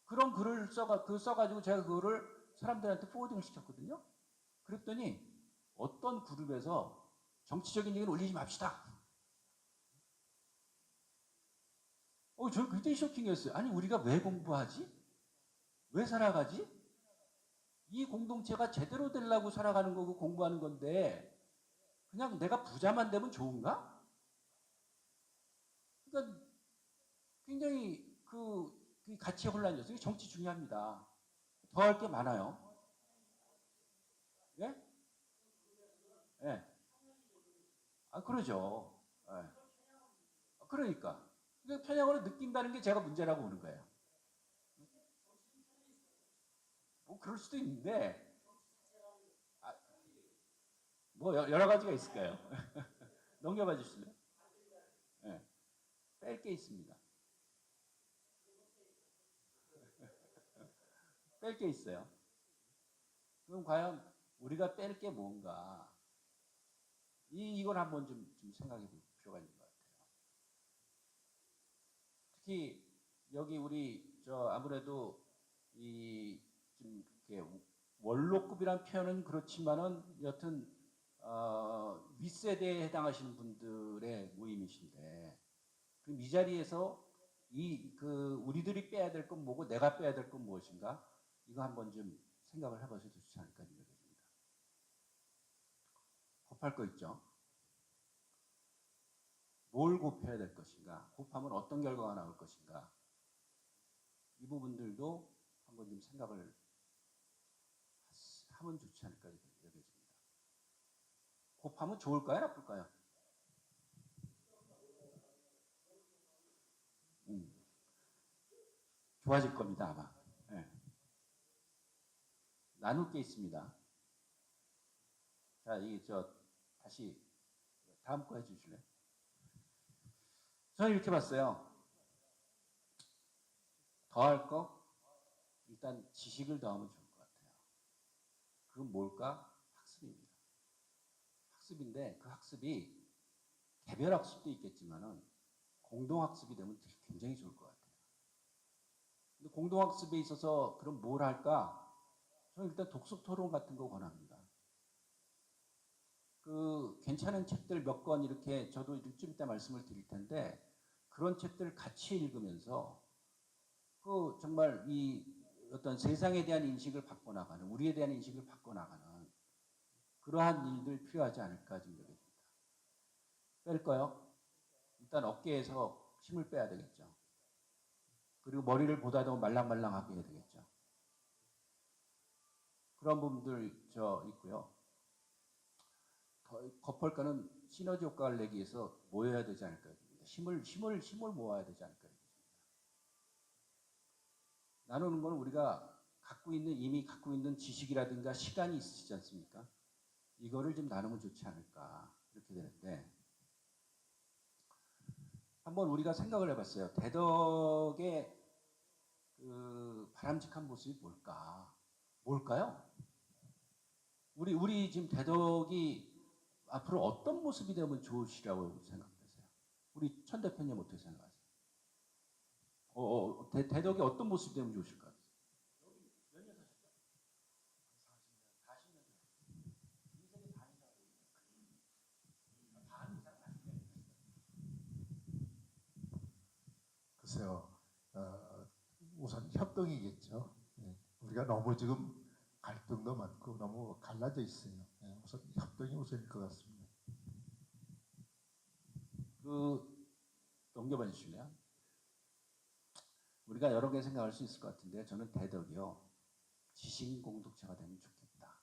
그런 글을 써가지고 제가 그거를 사람들한테 포워딩을 시켰거든요. 그랬더니 어떤 그룹에서 정치적인 얘기는 올리지 맙시다. 저는 굉장히 쇼킹했어요. 아니 우리가 왜 공부하지? 왜 살아가지? 이 공동체가 제대로 되려고 살아가는 거고 공부하는 건데 그냥 내가 부자만 되면 좋은가? 그러니까 굉장히 가치 혼란이었어요. 정치 중요합니다. 더 할 게 많아요. 예? 예. 그러죠. 예. 그러니까. 편향으로 느낀다는 게 제가 문제라고 보는 거예요. 뭐 그럴 수도 있는데 뭐 여러 가지가 있을 거예요. 넘겨봐 주실래요? 예. 뺄 게 있습니다. 뺄 게 있어요. 그럼 과연 우리가 뺄 게 뭔가 이걸 한번 좀 생각해 볼 필요가 있는 것 같아요. 특히 여기 우리 아무래도 좀 이렇게 원로급이란 표현은 그렇지만은 여튼 윗세대에 해당하시는 분들의 모임이신데 그럼 이 자리에서 우리들이 빼야 될 건 뭐고 내가 빼야 될 건 무엇인가 이거 한번 좀 생각을 해보셔도 좋지 않을까 생각합니다. 곱할 거 있죠. 뭘 곱해야 될 것인가, 곱하면 어떤 결과가 나올 것인가 이 부분들도 한번 좀 생각을 하면 좋지 않을까 여겨집니다. 곱하면 좋을까요, 나쁠까요? 좋아질 겁니다, 아마. 네. 나눌 게 있습니다. 자, 다시 다음 거 해주실래요? 저는 이렇게 봤어요. 더할 거 일단 지식을 더하면 좋을 것 같아요. 그건 뭘까? 학습입니다. 학습인데 그 학습이 개별 학습도 있겠지만은 공동 학습이 되면 굉장히 좋을 것 같아요. 근데 공동 학습에 있어서 그럼 뭘 할까? 저는 일단 독서 토론 같은 거 권합니다. 그 괜찮은 책들 몇 권 이렇게 저도 좀 이따 말씀을 드릴 텐데 그런 책들을 같이 읽으면서 그 정말 이 어떤 세상에 대한 인식을 바꿔나가는 우리에 대한 인식을 바꿔나가는 그러한 일들 필요하지 않을까 좀 여겨집니다. 뺄까요? 일단 어깨에서 힘을 빼야 되겠죠. 그리고 머리를 보다 더 말랑말랑하게 해야 되겠죠. 그런 부분들 저 있고요. 거펄가는 시너지 효과를 내기 위해서 모여야 되지 않을까. 힘을 모아야 되지 않을까. 나누는 건 우리가 이미 갖고 있는 지식이라든가 시간이 있으시지 않습니까? 이거를 좀 나누면 좋지 않을까. 이렇게 되는데. 한번 우리가 생각을 해봤어요. 대덕의 그 바람직한 모습이 뭘까요? 우리 지금 대덕이 앞으로 어떤 모습이 되면 좋으시라고 생각하세요? 우리 천 대표님 어떻게 생각하세요? 대덕이 어떤 모습이 되면 좋으실까요? 글쎄요, 우선 협동이겠죠. 예, 우리가 너무 지금 갈등도 많고 너무 갈라져 있어요. 예, 우선 협동이 우선일 것 같습니다. 넘겨봐 주시면 우리가 여러 개 생각할 수 있을 것 같은데 저는 대덕이요 지식 공동체가 되면 좋겠다.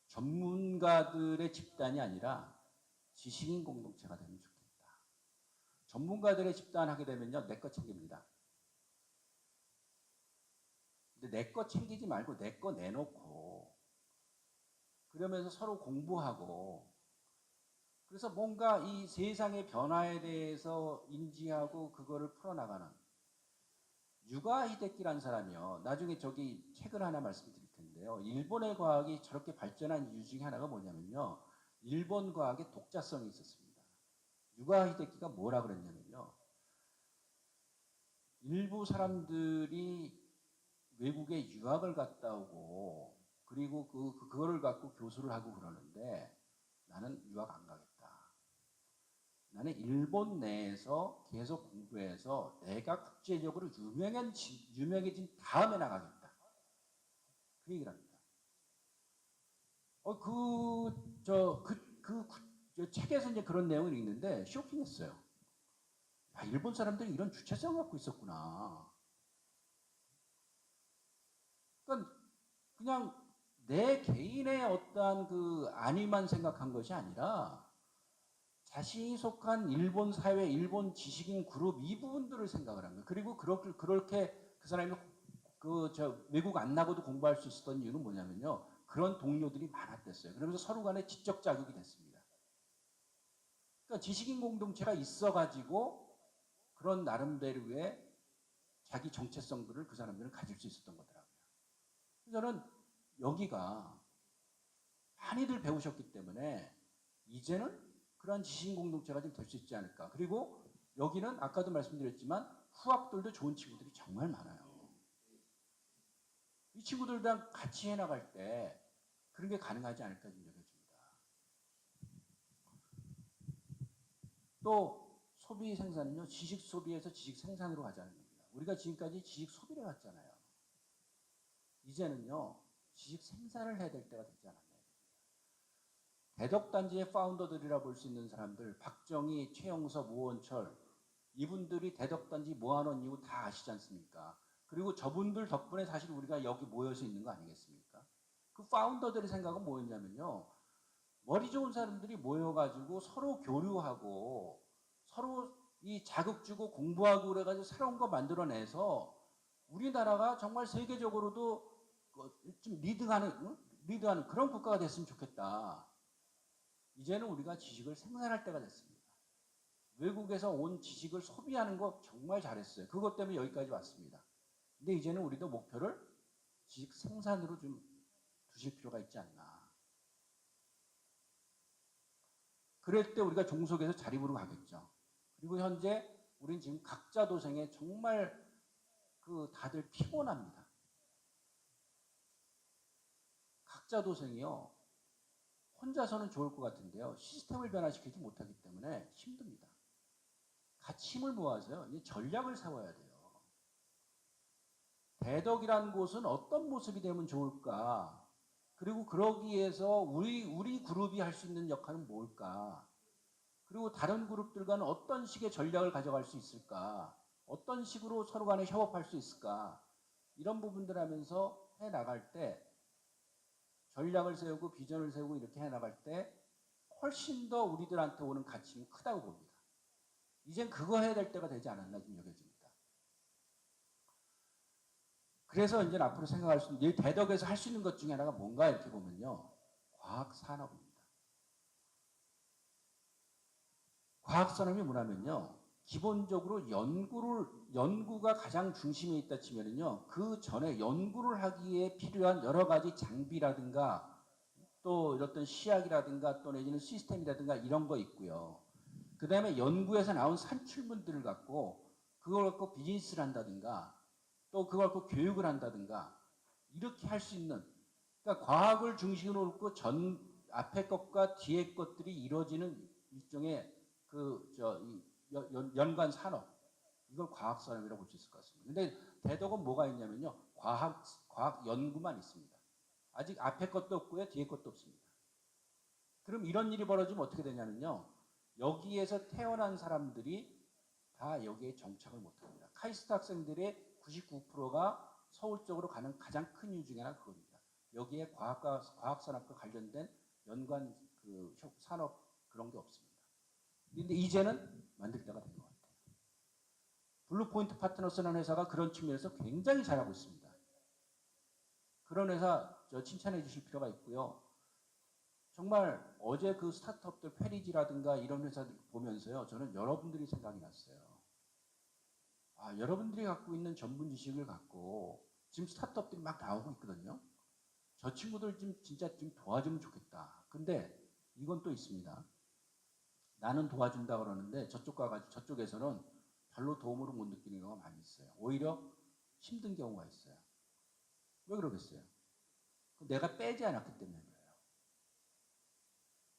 전문가들의 집단이 아니라 지식인 공동체가 되면 좋겠다. 전문가들의 집단 하게 되면요 내 거 챙깁니다. 근데 내 거 챙기지 말고 내 거 내놓고 그러면서 서로 공부하고 그래서 뭔가 이 세상의 변화에 대해서 인지하고 그거를 풀어나가는 유가 히데키라는 사람이요. 나중에 저기 책을 하나 말씀드릴 텐데요. 일본의 과학이 저렇게 발전한 이유 중에 하나가 뭐냐면요. 일본 과학의 독자성이 있었습니다. 유가 히데키가 뭐라 그랬냐면요. 일부 사람들이 외국에 유학을 갔다 오고 그리고 그거를 갖고 교수를 하고 그러는데 나는 유학 안 가겠다. 나는 일본 내에서 계속 공부해서 내가 국제적으로 유명해진 다음에 나가겠다. 그 얘기를 합니다. 저 책에서 이제 그런 내용을 읽는데 쇼킹했어요. 야, 일본 사람들이 이런 주체성을 갖고 있었구나. 그러니까 그냥 내 개인의 어떠한 그 안위만 생각한 것이 아니라 자신이 속한 일본 사회, 일본 지식인 그룹 이 부분들을 생각을 한 거예요. 그리고 그렇게 그 사람이 외국 안 나고도 공부할 수 있었던 이유는 뭐냐면요. 그런 동료들이 많았댔어요. 그러면서 서로 간에 지적 자격이 됐습니다. 그러니까 지식인 공동체가 있어가지고 그런 나름대로의 자기 정체성들을 그 사람들은 가질 수 있었던 거더라고요. 저는 여기가 많이들 배우셨기 때문에 이제는 그런 지식 공동체가 좀 될 수 있지 않을까. 그리고 여기는 아까도 말씀드렸지만 후학들도 좋은 친구들이 정말 많아요. 이 친구들이랑 같이 해나갈 때 그런 게 가능하지 않을까 좀 여겨집니다. 또 소비 생산은요. 지식 소비에서 지식 생산으로 가자는 겁니다. 우리가 지금까지 지식 소비를 했잖아요. 이제는요. 지식 생산을 해야 될 때가 되지 않았나요? 대덕단지의 파운더들이라 볼 수 있는 사람들 박정희, 최영섭, 오원철 이분들이 대덕단지 모아놓은 이유 다 아시지 않습니까? 그리고 저분들 덕분에 사실 우리가 여기 모여서 있는 거 아니겠습니까? 그 파운더들의 생각은 뭐였냐면요. 머리 좋은 사람들이 모여가지고 서로 교류하고 서로 이 자극 주고 공부하고 그래가지고 새로운 거 만들어내서 우리나라가 정말 세계적으로도 좀 리드하는 그런 국가가 됐으면 좋겠다. 이제는 우리가 지식을 생산할 때가 됐습니다. 외국에서 온 지식을 소비하는 거 정말 잘했어요. 그것 때문에 여기까지 왔습니다. 근데 이제는 우리도 목표를 지식 생산으로 좀 두실 필요가 있지 않나. 그럴 때 우리가 종속에서 자립으로 가겠죠. 그리고 현재 우리는 지금 각자 도생에 정말 다들 피곤합니다. 각자 도생이요. 혼자서는 좋을 것 같은데요. 시스템을 변화시키지 못하기 때문에 힘듭니다. 같이 힘을 모아서요. 이제 전략을 세워야 돼요. 대덕이라는 곳은 어떤 모습이 되면 좋을까? 그리고 그러기 위해서 우리 그룹이 할 수 있는 역할은 뭘까? 그리고 다른 그룹들과는 어떤 식의 전략을 가져갈 수 있을까? 어떤 식으로 서로 간에 협업할 수 있을까? 이런 부분들 하면서 해나갈 때 전략을 세우고 비전을 세우고 이렇게 해나갈 때 훨씬 더 우리들한테 오는 가치는 크다고 봅니다. 이젠 그거 해야 될 때가 되지 않았나 좀 여겨집니다. 그래서 이제 앞으로 생각할 수 있는 이 대덕에서 할 수 있는 것 중에 하나가 뭔가 이렇게 보면요. 과학산업입니다. 과학산업이 뭐냐면요. 기본적으로 연구가 가장 중심에 있다 치면은요. 그 전에 연구를 하기에 필요한 여러 가지 장비라든가 또 어떤 시약이라든가 또 내지는 시스템이라든가 이런 거 있고요. 그 다음에 연구에서 나온 산출물들을 갖고 그걸 갖고 비즈니스를 한다든가 또 그걸 갖고 교육을 한다든가 이렇게 할 수 있는 그러니까 과학을 중심으로 놓고 앞에 것과 뒤에 것들이 이루어지는 일종의 연관 산업 이걸 과학 산업이라고 볼 수 있을 것 같습니다. 근데 대덕은 뭐가 있냐면요. 과학 연구만 있습니다. 아직 앞에 것도 없고요. 뒤에 것도 없습니다. 그럼 이런 일이 벌어지면 어떻게 되냐면요. 여기에서 태어난 사람들이 다 여기에 정착을 못합니다. 카이스트 학생들의 99%가 서울 쪽으로 가는 가장 큰 이유 중에 하나가 그겁니다. 여기에 과학산업과 관련된 연관 산업 그런 게 없습니다. 그런데 이제는 만들 때가 된 것 같아요. 블루포인트 파트너스라는 회사가 그런 측면에서 굉장히 잘하고 있습니다. 그런 회사 칭찬해 주실 필요가 있고요. 정말 어제 그 스타트업들 페리지라든가 이런 회사들 보면서요. 저는 여러분들이 생각이 났어요. 아, 여러분들이 갖고 있는 전문 지식을 갖고 지금 스타트업들이 막 나오고 있거든요. 저 친구들 진짜 좀 도와주면 좋겠다. 근데 이건 또 있습니다. 나는 도와준다 그러는데 저쪽에서는 별로 도움으로 못 느끼는 경우가 많이 있어요. 오히려 힘든 경우가 있어요. 왜 그러겠어요? 내가 빼지 않았기 때문에 그래요.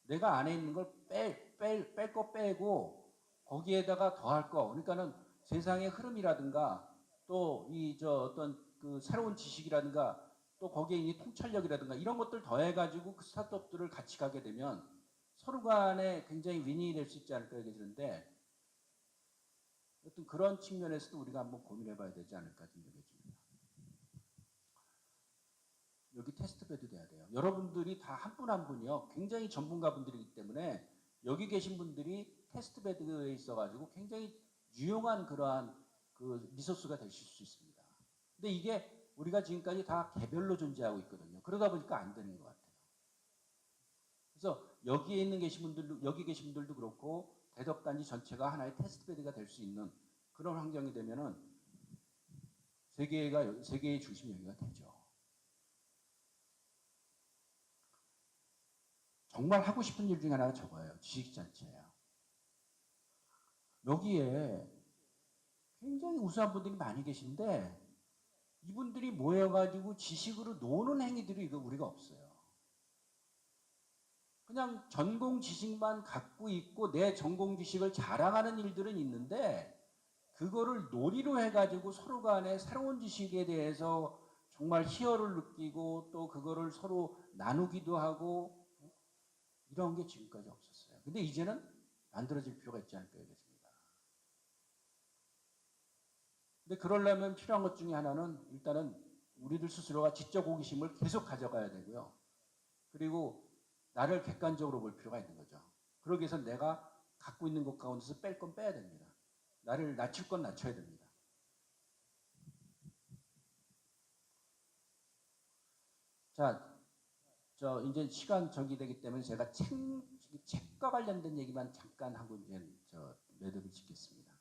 내가 안에 있는 걸 뺄 거 빼고 거기에다가 더 할 거. 그러니까는 세상의 흐름이라든가 또 어떤 그 새로운 지식이라든가 또 거기에 있는 통찰력이라든가 이런 것들 더해가지고 그 스타트업들을 같이 가게 되면 서로 간에 굉장히 윈윈이 될 수 있지 않을까 얘기하는데 어떤 그런 측면에서도 우리가 한번 고민해 봐야 되지 않을까 좀 얘기해줍니다. 여기 테스트베드 돼야 돼요. 여러분들이 다 한 분 한 분이요. 굉장히 전문가분들이기 때문에 여기 계신 분들이 테스트베드에 있어가지고 굉장히 유용한 그러한 리소스가 되실 수 있습니다. 근데 이게 우리가 지금까지 다 개별로 존재하고 있거든요. 그러다 보니까 안 되는 것 같아요. 그래서 여기 계신 분들도 그렇고 대덕단지 전체가 하나의 테스트베드가 될 수 있는 그런 환경이 되면은 세계의 중심 여기가 되죠. 정말 하고 싶은 일 중에 하나가 저거예요. 지식잔치예요. 여기에 굉장히 우수한 분들이 많이 계신데 이분들이 모여가지고 지식으로 노는 행위들이 우리가 없어요. 그냥 전공 지식만 갖고 있고 내 전공 지식을 자랑하는 일들은 있는데 그거를 놀이로 해가지고 서로 간에 새로운 지식에 대해서 정말 희열을 느끼고 또 그거를 서로 나누기도 하고 이런 게 지금까지 없었어요. 근데 이제는 만들어질 필요가 있지 않을까 얘기했습니다. 근데 그러려면 필요한 것 중에 하나는 일단은 우리들 스스로가 지적 호기심을 계속 가져가야 되고요. 그리고 나를 객관적으로 볼 필요가 있는 거죠. 그러기 위해서 내가 갖고 있는 것 가운데서 뺄 건 빼야 됩니다. 나를 낮출 건 낮춰야 됩니다. 자, 이제 시간 적이 되기 때문에 제가 책과 관련된 얘기만 잠깐 하고 이제 매듭을 짓겠습니다.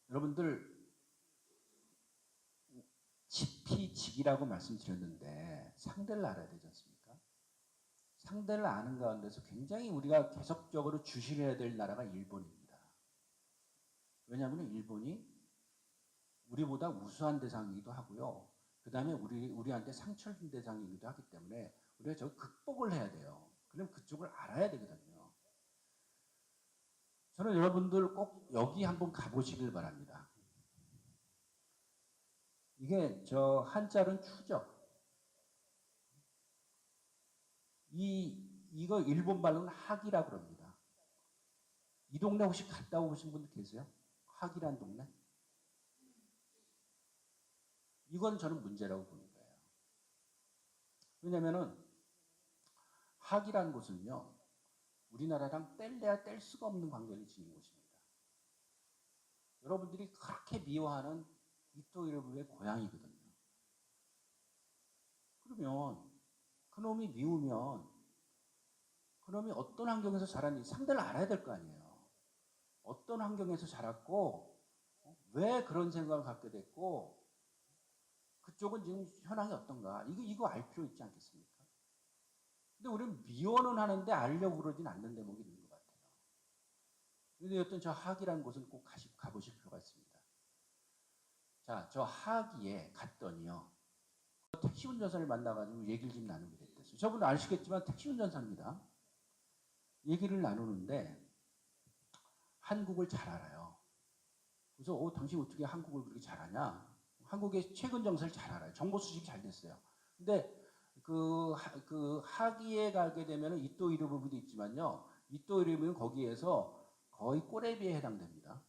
여러분들 지피지기라고 말씀드렸는데 상대를 알아야 되지 않습니까? 상대를 아는 가운데서 굉장히 우리가 계속적으로 주시해야 될 나라가 일본입니다. 왜냐하면 일본이 우리보다 우수한 대상이기도 하고요. 그 다음에 우리한테 상처를 준 대상이기도 하기 때문에 우리가 저 극복을 해야 돼요. 그럼 그쪽을 알아야 되거든요. 저는 여러분들 꼭 여기 한번 가보시길 바랍니다. 이게 저 한자로는 추적. 이거 일본 말로는 학이라고 그럽니다. 이 동네 혹시 갔다 오신 분들 계세요? 학이란 동네? 이건 저는 문제라고 보는 거예요. 왜냐면은 학이란 곳은요, 우리나라랑 뗄래야 뗄 수가 없는 관계를 지닌 곳입니다. 여러분들이 그렇게 미워하는 이토 히로부미의 고향이거든요. 그러면 그놈이 미우면 그놈이 어떤 환경에서 자랐는지 상대를 알아야 될 거 아니에요. 어떤 환경에서 자랐고 왜 그런 생각을 갖게 됐고 그쪽은 지금 현황이 어떤가 이거 알 필요 있지 않겠습니까? 근데 우리는 미워는 하는데 알려고 그러진 않는 대목이 있는 것 같아요. 근데 여튼 저 하기라는 곳은 꼭 가보실 필요가 있습니다. 자, 저 하기에 갔더니요. 택시 운전사를 만나가지고 얘기를 좀 나누게 됐어요. 저분은 아시겠지만 택시 운전사입니다. 얘기를 나누는데 한국을 잘 알아요. 그래서 당신 어떻게 한국을 그렇게 잘하냐? 한국의 최근 정세를 잘 알아요. 정보 수집이 잘 됐어요. 근데 그 하기에 가게 되면 이토 히로부미도 있지만요. 이토 히로부미는 거기에서 거의 꼬레비에 해당됩니다.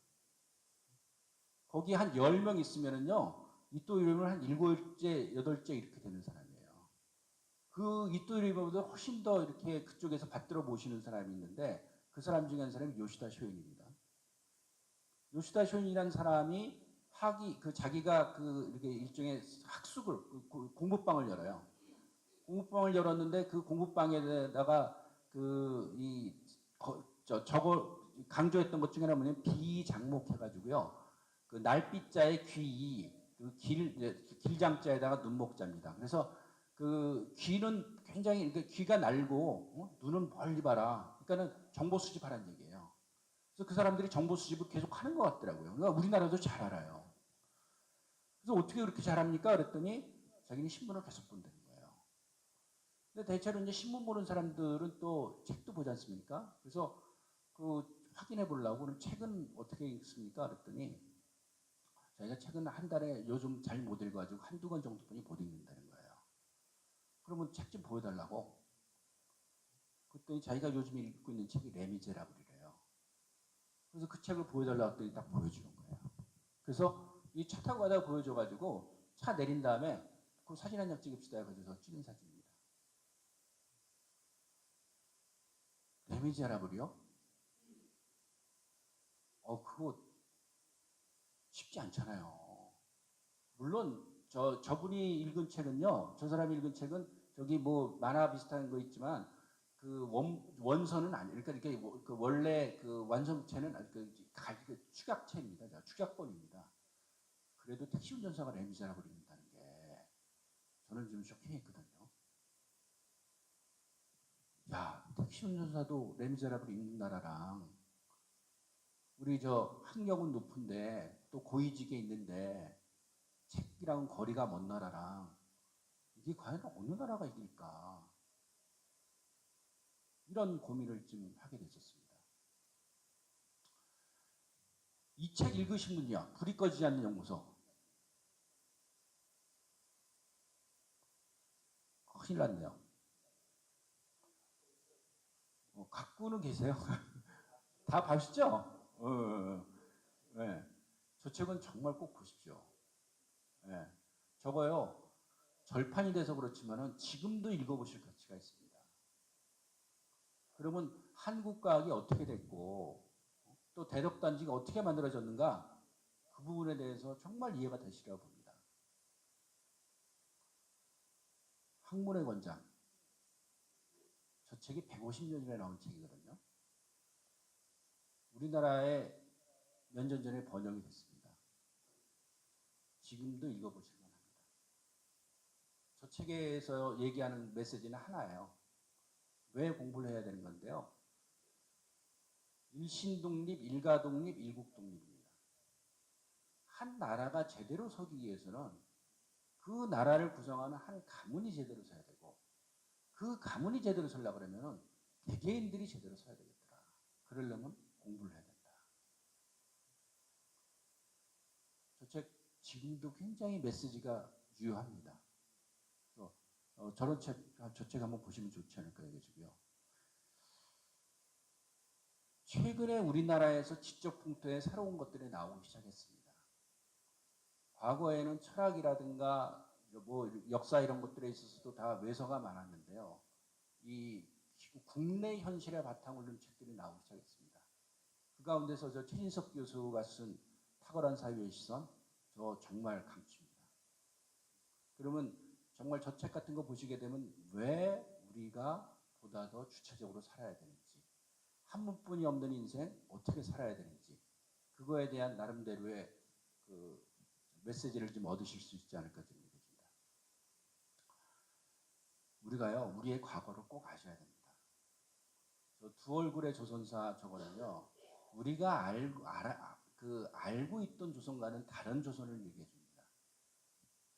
거기 한 10명 있으면은요. 이토 히로부미는 한 7째, 8째 이렇게 되는 사람이에요. 그 이토 히로부미보다 훨씬 더 이렇게 그쪽에서 받들어 모시는 사람이 있는데 그 사람 중에 한 사람이 요시다 쇼인입니다. 요시다 쇼인이라는 사람이 자기가 이렇게 일종의 학숙을 공부방을 열어요. 공부방을 열었는데 그 공부방에다가 저거 강조했던 것 중에 하나는 비장목해가지고요. 그 날빛자의 귀, 길장자에다가 눈목자입니다. 그래서 그 귀는 굉장히 귀가 날고 눈은 멀리 봐라. 그러니까는 정보 수집하라는 얘기예요. 그래서 그 사람들이 정보 수집을 계속 하는 것 같더라고요. 그러니까 우리나라도 잘 알아요. 그래서 어떻게 그렇게 잘합니까? 그랬더니 자기는 신문을 계속 본다는 거예요. 근데 대체로 이제 신문 보는 사람들은 또 책도 보지 않습니까? 그래서 확인해 보려고 그럼 책은 어떻게 읽습니까? 그랬더니 자기가 책은 한 달에 요즘 잘 못 읽어가지고 한두 권 정도뿐이 못 읽는다는 거예요. 그러면 책 좀 보여달라고. 그랬더니 자기가 요즘 읽고 있는 책이 레미제라블이래요. 그래서 그 책을 보여달라고 했더니 딱 보여주는 거예요. 그래서 이 차 타고 가다가 보여줘가지고 차 내린 다음에 그 사진 한 장 찍읍시다. 그래서 찍은 사진입니다. 레미제라블이요? 그거 쉽지 않잖아요. 물론 저분이 읽은 책은요. 저 사람이 읽은 책은 저기 뭐 만화 비슷한 거 있지만 그 원서는 아니에요. 그러니까 이게 그 원래 그 완성체는 축약체입니다. 축약본입니다. 그래도 택시 운전사가 레미제라블을 읽는다는 게 저는 좀 쇼킹했거든요. 야, 택시 운전사도 레미제라블을 읽는 나라랑 우리 학력은 높은데 또 고위직에 있는데 책이랑 거리가 먼 나라랑 이게 과연 어느 나라가 이길까? 이런 고민을 좀 하게 됐었습니다. 이 책 읽으신 분이요. 불이 꺼지지 않는 연구소. 큰일 났네요. 갖고는 계세요? 다 봐주시죠? 네. 저 책은 정말 꼭 보십시오. 네. 저거요. 절판이 돼서 그렇지만은 지금도 읽어보실 가치가 있습니다. 그러면 한국 과학이 어떻게 됐고 또 대덕단지가 어떻게 만들어졌는가 그 부분에 대해서 정말 이해가 되시리라고 봅니다. 학문의 권장. 저 책이 150년 전에 나온 책이거든요. 우리나라에 몇 년 전에 번역이 됐습니다. 지금도 읽어보실 만합니다. 책에서 얘기하는 메시지는 하나예요. 왜 공부를 해야 되는 건데요. 일신독립, 일가독립, 일국독립입니다. 한 나라가 제대로 서기 위해서는 그 나라를 구성하는 한 가문이 제대로 서야 되고, 그 가문이 제대로 서려고 그러면 개개인들이 제대로 서야 되겠더라. 그러려면 공부를 해야 된다. 저 책 지금도 굉장히 메시지가 유효합니다. 저런 책, 저 책 한번 보시면 좋지 않을까 이거지고요. 최근에 우리나라에서 지적 풍토에 새로운 것들이 나오기 시작했습니다. 과거에는 철학이라든가 뭐 역사 이런 것들에 있어서도 다 외서가 많았는데요. 이 국내 현실에 바탕을 둔 책들이 나오기 시작했습니다. 그 가운데서 저 최진석 교수가 쓴 탁월한 사회의 시선, 저 정말 강추입니다. 그러면 정말 저 책 같은 거 보시게 되면 왜 우리가 보다 더 주체적으로 살아야 되는지, 한 번뿐이 없는 인생 어떻게 살아야 되는지, 그거에 대한 나름대로의 그 메시지를 좀 얻으실 수 있지 않을까 좀 믿어집니다. 우리가요, 우리의 과거를 꼭 아셔야 됩니다. 저 두 얼굴의 조선사 저거는요, 우리가 알고 있던 조선과는 다른 조선을 얘기해 줍니다.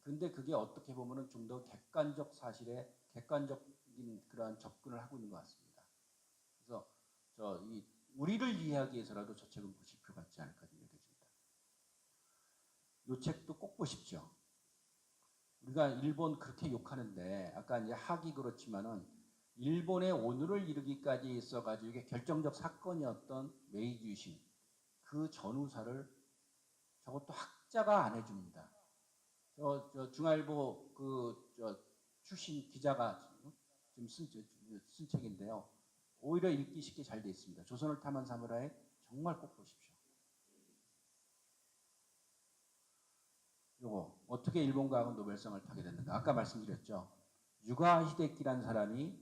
그런데 그게 어떻게 보면은 좀 더 객관적 사실에 객관적인 그러한 접근을 하고 있는 것 같습니다. 그래서 우리를 이해하기 위해서라도 저 책은 보실 필요가 있지 않을까 좀 느껴집니다. 이 책도 꼭 보십시오. 우리가 일본 그렇게 욕하는데 아까 이제 학이 그렇지만은 일본의 오늘을 이르기까지 있어가지고 이게 결정적 사건이었던 메이지 유신 그 전후사를 저것도 학자가 안 해줍니다. 저 중앙일보 출신 기자가 지금 쓴 책인데요. 오히려 읽기 쉽게 잘 돼 있습니다. 조선을 탐한 사무라이 정말 꼭 보십시오. 요거 어떻게 일본 과학은 노벨상을 타게 됐는가? 아까 말씀드렸죠. 유가 히데키라는 사람이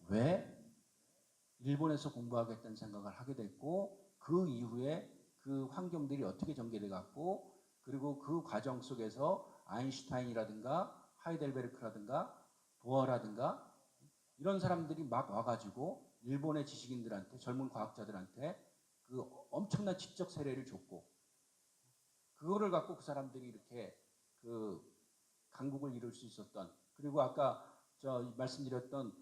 왜 일본에서 공부하겠다는 생각을 하게 됐고 그 이후에 그 환경들이 어떻게 전개돼 갔고 그리고 그 과정 속에서 아인슈타인이라든가 하이델베르크라든가 보어라든가 이런 사람들이 막 와가지고 일본의 지식인들한테 젊은 과학자들한테 그 엄청난 지적 세례를 줬고 그거를 갖고 그 사람들이 이렇게 그 강국을 이룰 수 있었던 그리고 아까 말씀드렸던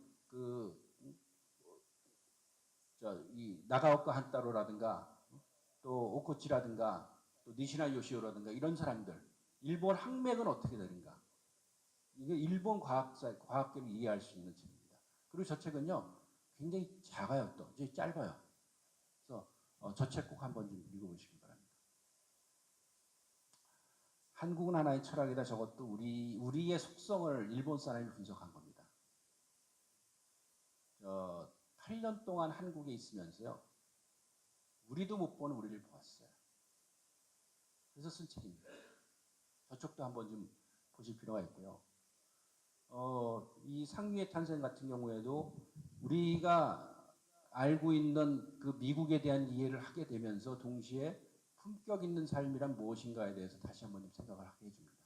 이 나가오카 한타로라든가 또 오코치라든가 또 니시나 요시오라든가 이런 사람들 일본 학맥은 어떻게 되는가 이게 일본 과학계를 이해할 수 있는 책입니다. 그리고 저 책은요 굉장히 작아요 또 이제 짧아요. 그래서 저 책 꼭 한번 좀 읽어보시기 바랍니다. 한국은 하나의 철학이다. 저것도 우리의 속성을 일본 사람이 분석한 겁니다. 8년 동안 한국에 있으면서요. 우리도 못 보는 우리를 보았어요. 그래서 쓴 책입니다. 저쪽도 한번 좀 보실 필요가 있고요. 이 상류의 탄생 같은 경우에도 우리가 알고 있는 그 미국에 대한 이해를 하게 되면서 동시에 품격 있는 삶이란 무엇인가에 대해서 다시 한번 좀 생각을 하게 해줍니다.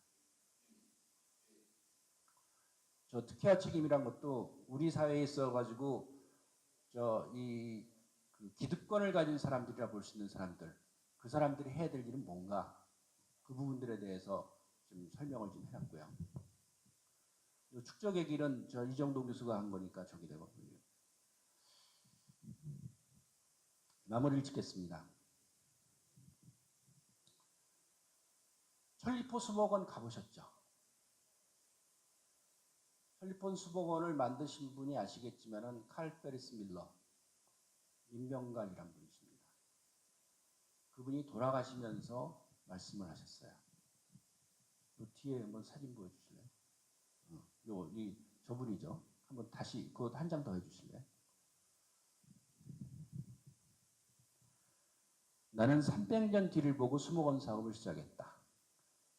저 특혜와 책임이란 것도 우리 사회에 있어가지고 그 기득권을 가진 사람들이라 볼 수 있는 사람들, 그 사람들이 해야 될 일은 뭔가 그 부분들에 대해서 좀 설명을 좀 해놨고요. 이 축적의 길은 이정도 교수가 한 거니까 저기 되고 마무리를 짓겠습니다. 천리포 수목원 가보셨죠? 천리포 수목원을 만드신 분이 아시겠지만은 칼 페리스 밀러, 민병관이란 분이십니다. 그분이 돌아가시면서 말씀을 하셨어요. 요 뒤에 한번 사진 보여주실래요? 저분이죠. 한번 다시 그것 한 장 더 해주실래요? 나는 300년 뒤를 보고 수목원 사업을 시작했다.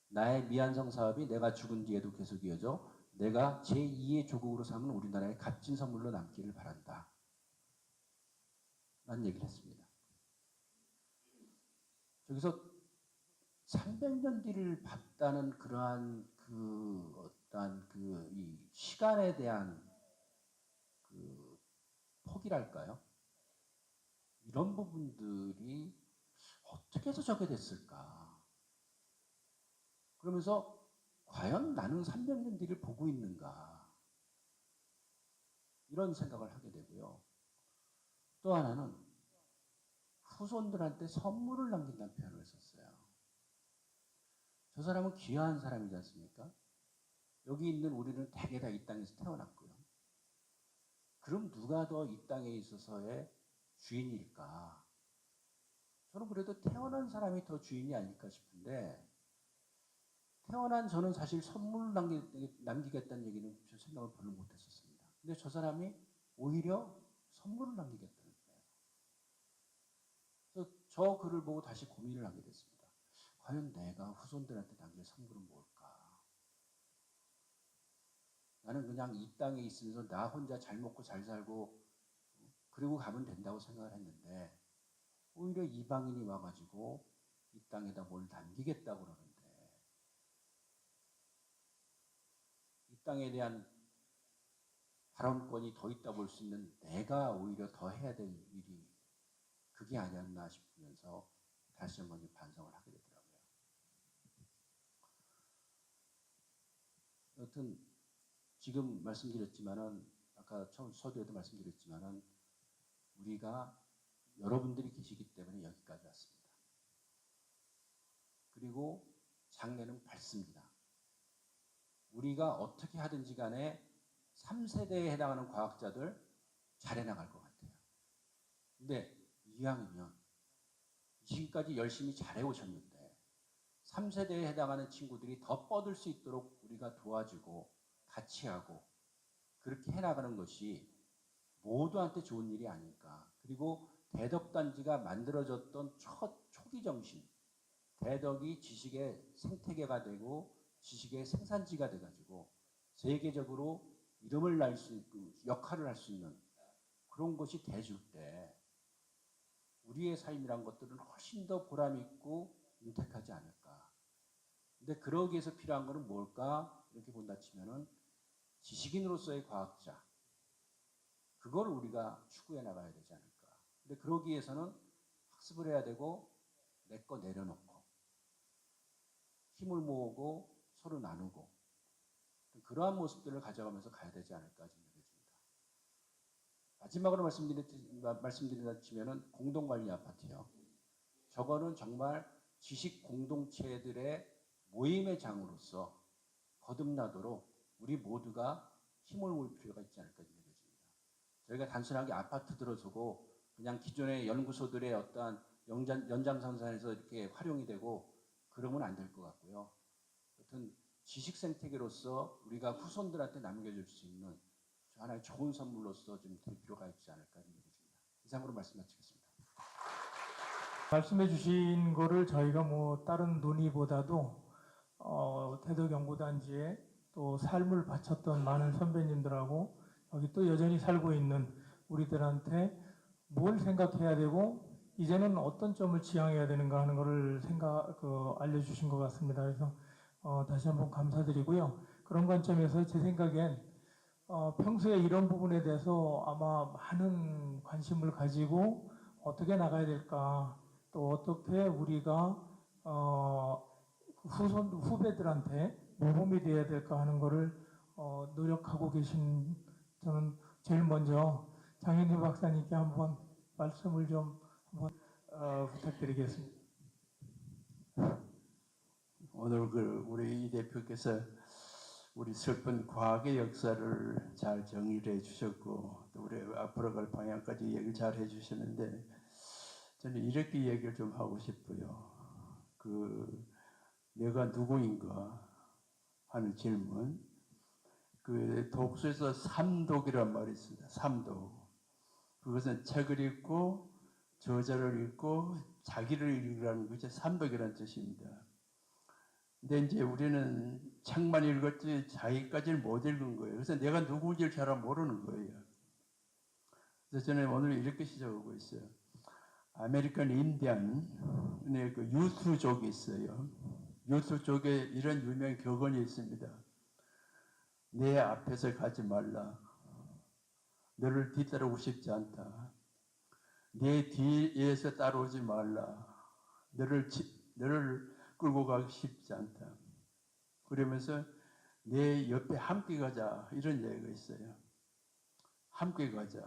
나의 미완성 사업이 내가 죽은 뒤에도 계속 이어져 내가 제2의 조국으로 삼은 우리나라의 값진 선물로 남기를 바란다. 라는 얘기를 했습니다. 저기서 300년 뒤를 봤다는 그러한 그 어떠한 그 이 시간에 대한 그 포기랄까요? 이런 부분들이 어떻게 해서 저게 됐을까? 그러면서 과연 나는 300년 뒤를 보고 있는가? 이런 생각을 하게 되고요. 또 하나는 후손들한테 선물을 남긴다는 표현을 썼어요. 저 사람은 귀한 사람이지 않습니까? 여기 있는 우리는 대개 다 이 땅에서 태어났고요. 그럼 누가 더 이 땅에 있어서의 주인일까? 저는 그래도 태어난 사람이 더 주인이 아닐까 싶은데, 태어난 저는 사실 선물을 남기겠다는 얘기는 저 생각을 별로 못했었습니다. 근데 저 사람이 오히려 선물을 남기겠다는 거예요. 그래서 저 글을 보고 다시 고민을 하게 됐습니다. 과연 내가 후손들한테 남길 선물은 뭘까? 나는 그냥 이 땅에 있으면서 나 혼자 잘 먹고 잘 살고 그리고 가면 된다고 생각을 했는데, 오히려 이방인이 와가지고 이 땅에다 뭘 남기겠다고 그러는데, 이 땅에 대한 발언권이 더 있다 볼 수 있는 내가 오히려 더 해야 될 일이 그게 아니었나 싶으면서 다시 한번 반성을 하게 되더라고요. 여튼 지금 말씀드렸지만은, 아까 처음 서두에도 말씀드렸지만은, 우리가 여러분들이 계시기 때문에 여기까지 왔습니다. 그리고 장래는 밝습니다. 우리가 어떻게 하든지 간에 3세대에 해당하는 과학자들 잘 해나갈 것 같아요. 근데 이왕이면 지금까지 열심히 잘해오셨는데 3세대에 해당하는 친구들이 더 뻗을 수 있도록 우리가 도와주고 같이 하고 그렇게 해나가는 것이 모두한테 좋은 일이 아닐까. 그리고 대덕단지가 만들어졌던 초기 정신, 대덕이 지식의 생태계가 되고 지식의 생산지가 돼가지고 세계적으로 이름을 날 수 있고 역할을 할 수 있는 그런 것이 돼줄 때 우리의 삶이란 것들은 훨씬 더 보람 있고 윤택하지 않을까. 근데 그러기 위해서 필요한 것은 뭘까? 이렇게 본다 치면은 지식인으로서의 과학자, 그걸 우리가 추구해 나가야 되지 않을까. 근데 그러기 위해서는 학습을 해야 되고 내 거 내려놓고 힘을 모으고 서로 나누고 그러한 모습들을 가져가면서 가야 되지 않을까 생각이 듭니다. 마지막으로 말씀드린다 치면은 공동관리 아파트요. 저거는 정말 지식 공동체들의 모임의 장으로서 거듭나도록 우리 모두가 힘을 모을 필요가 있지 않을까 생각이 듭니다. 저희가 단순하게 아파트 들어서고 그냥 기존의 연구소들의 어떠한 연장선상에서 이렇게 활용이 되고 그러면 안 될 것 같고요. 여튼 지식 생태계로서 우리가 후손들한테 남겨줄 수 있는 하나의 좋은 선물로서 좀 될 필요가 있지 않을까 생각이 듭니다. 이상으로 말씀 마치겠습니다. 말씀해 주신 거를 저희가 뭐 다른 논의보다도 대덕연구단지에 또 삶을 바쳤던 많은 선배님들하고 여기 또 여전히 살고 있는 우리들한테 뭘 생각해야 되고 이제는 어떤 점을 지향해야 되는가 하는 것을 알려주신 것 같습니다. 그래서 다시 한번 감사드리고요. 그런 관점에서 제 생각엔 평소에 이런 부분에 대해서 아마 많은 관심을 가지고 어떻게 나가야 될까, 또 어떻게 우리가 후배들한테 모범이 되어야 될까 하는 것을 노력하고 계신, 저는 제일 먼저 장현희 박사님께 한번 말씀을 좀 한번 부탁드리겠습니다. 오늘 우리 이 대표께서 우리 슬픈 과학의 역사를 잘 정리를 해주셨고 또 우리 앞으로 갈 방향까지 얘기를 잘 해주셨는데 저는 이렇게 얘기를 좀 하고 싶어요. 내가 누구인가 하는 질문. 독서에서 삼독이란 말이 있습니다. 삼독. 그것은 책을 읽고 저자를 읽고 자기를 읽으라는 것이 삼독이라는 뜻입니다. 근데 이제 우리는 책만 읽었지 자기까지는 못 읽은 거예요. 그래서 내가 누구인지를 잘 모르는 거예요. 그래서 저는 오늘 이렇게 시작하고 있어요. 아메리칸 인디안의 그 유수족이 있어요. 유수족에 이런 유명한 격언이 있습니다. 내 앞에서 가지 말라. 너를 뒤따르고 싶지 않다. 내 뒤에서 따라오지 말라. 너를 끌고 가기 쉽지 않다. 그러면서 내 옆에 함께 가자 이런 얘기가 있어요. 함께 가자.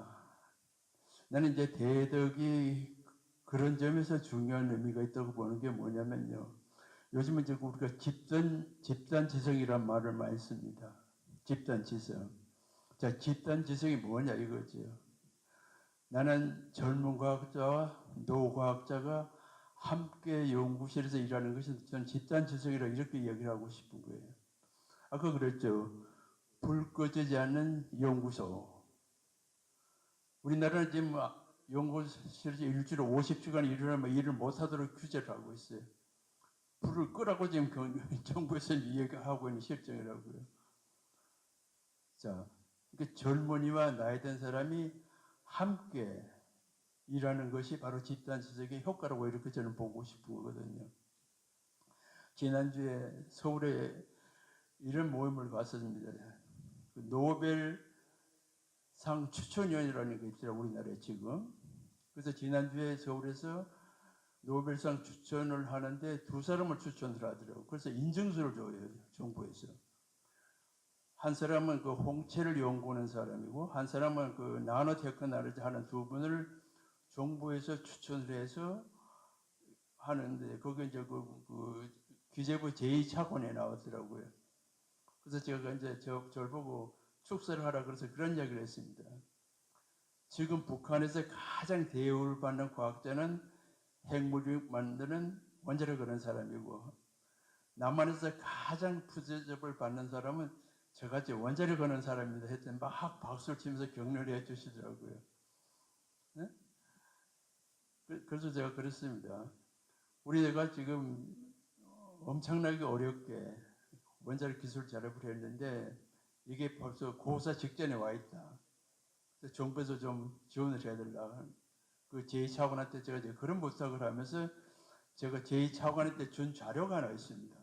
나는 이제 대덕이 그런 점에서 중요한 의미가 있다고 보는 게 뭐냐면요. 요즘은 이제 우리가 집단 지성이란 말을 많이 씁니다. 집단 지성. 자, 집단 지성이 뭐냐 이거죠. 나는 젊은 과학자와 노과학자가 함께 연구실에서 일하는 것이 저는 집단 지성이라 이렇게 얘기를 하고 싶은 거예요. 아까 그랬죠. 불 꺼지지 않는 연구소. 우리나라는 지금 연구실에서 일주일에 50시간 일을 못하도록 규제를 하고 있어요. 불을 끄라고 지금 정부에서 얘기하고 있는 실정이라고요. 자, 그러니까 젊은이와 나이 든 사람이 함께 일하는 것이 바로 집단 지성의 효과라고 이렇게 저는 보고 싶은 거거든요. 지난주에 서울에 이런 모임을 갔었습니다. 그 노벨상 추천위원이라는 게 있더라고요, 우리나라에 지금. 그래서 지난주에 서울에서 노벨상 추천을 하는데 두 사람을 추천을 하더라고요. 그래서 인증서를 줘요, 정부에서. 한 사람은 그 홍채를 연구하는 사람이고, 한 사람은 그 나노테크놀로지 하는 두 분을 정부에서 추천을 해서 하는데, 거기 이제 그 기재부 제2차관에 나왔더라고요. 그래서 제가 이제 저를 보고 축사를 하라 그래서 그런 이야기를 했습니다. 지금 북한에서 가장 대우를 받는 과학자는 핵무기 만드는 원자력 그런 사람이고, 남한에서 가장 부재접을 받는 사람은 저같이 원자력 거는 사람입니다 했더니 막 박수를 치면서 격려를 해 주시더라고요. 네? 그래서 제가 그랬습니다. 우리가 지금 엄청나게 어렵게 원자력 기술 작업을 했는데 이게 벌써 고사 직전에 와 있다. 그래서 정부에서 좀 지원을 해야 된다. 그 제2차관한테 제가 이제 그런 부탁을 하면서 제가 제2차관한테 준 자료가 하나 있습니다.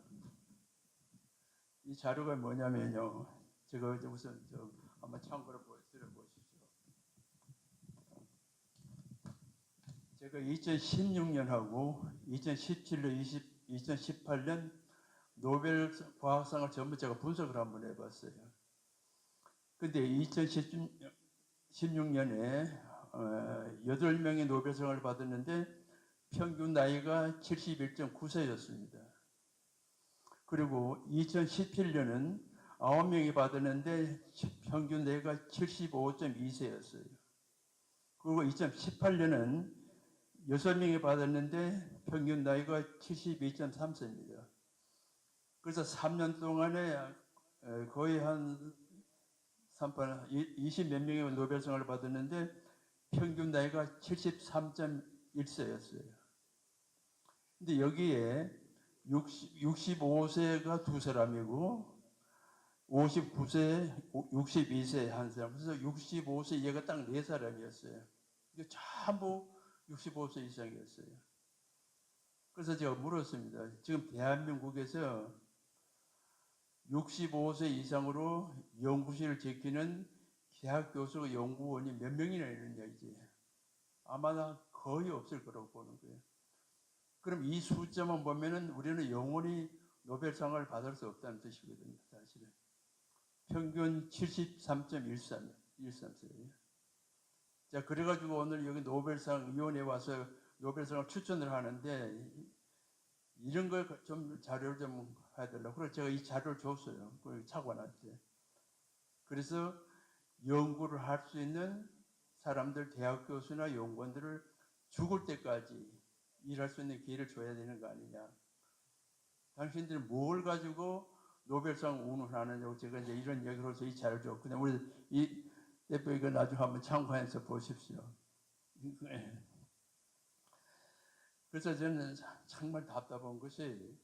이 자료가 뭐냐면요. 제가 이제 우선 한번 참고를 들어보십시오. 제가 2016년하고 2017년, 2018년 노벨 과학상을 전부 제가 분석을 한번 해봤어요. 근데 2016년에 8명의 노벨상을 받았는데 평균 나이가 71.9세였습니다. 그리고 2017년은 9명이 받았는데 평균 나이가 75.2세였어요. 그리고 2018년은 6명이 받았는데 평균 나이가 72.3세입니다. 그래서 3년 동안에 거의 한 20몇 명의 노벨상을 받았는데 평균 나이가 73.1세였어요. 근데 여기에 65세가 두 사람이고 59세, 62세 한 사람. 그래서 65세 얘가 딱 네 사람이었어요. 이게 전부 65세 이상이었어요. 그래서 제가 물었습니다. 지금 대한민국에서 65세 이상으로 연구실을 지키는 대학 교수가 연구원이 몇 명이나 있느냐 이제. 아마 거의 없을 거라고 보는 거예요. 그럼 이 숫자만 보면은 우리는 영원히 노벨상을 받을 수 없다는 뜻이거든요. 사실은. 평균 73.13세예요. 자, 그래가지고 오늘 여기 노벨상 위원회에 와서 노벨상을 추천을 하는데 이런 걸 좀 자료를 좀 해달라고. 그래서 제가 이 자료를 줬어요. 그 차관한테. 그래서 연구를 할 수 있는 사람들, 대학 교수나 연구원들을 죽을 때까지 일할 수 있는 기회를 줘야 되는 거 아니냐. 당신들이 뭘 가지고 노벨상 운운하느냐고 제가 이제 이런 얘기를 해서 이 자료를 줬거든요. 우리 이 대표 이거 나중에 한번 참고해서 보십시오. 그래서 저는 정말 답답한 것이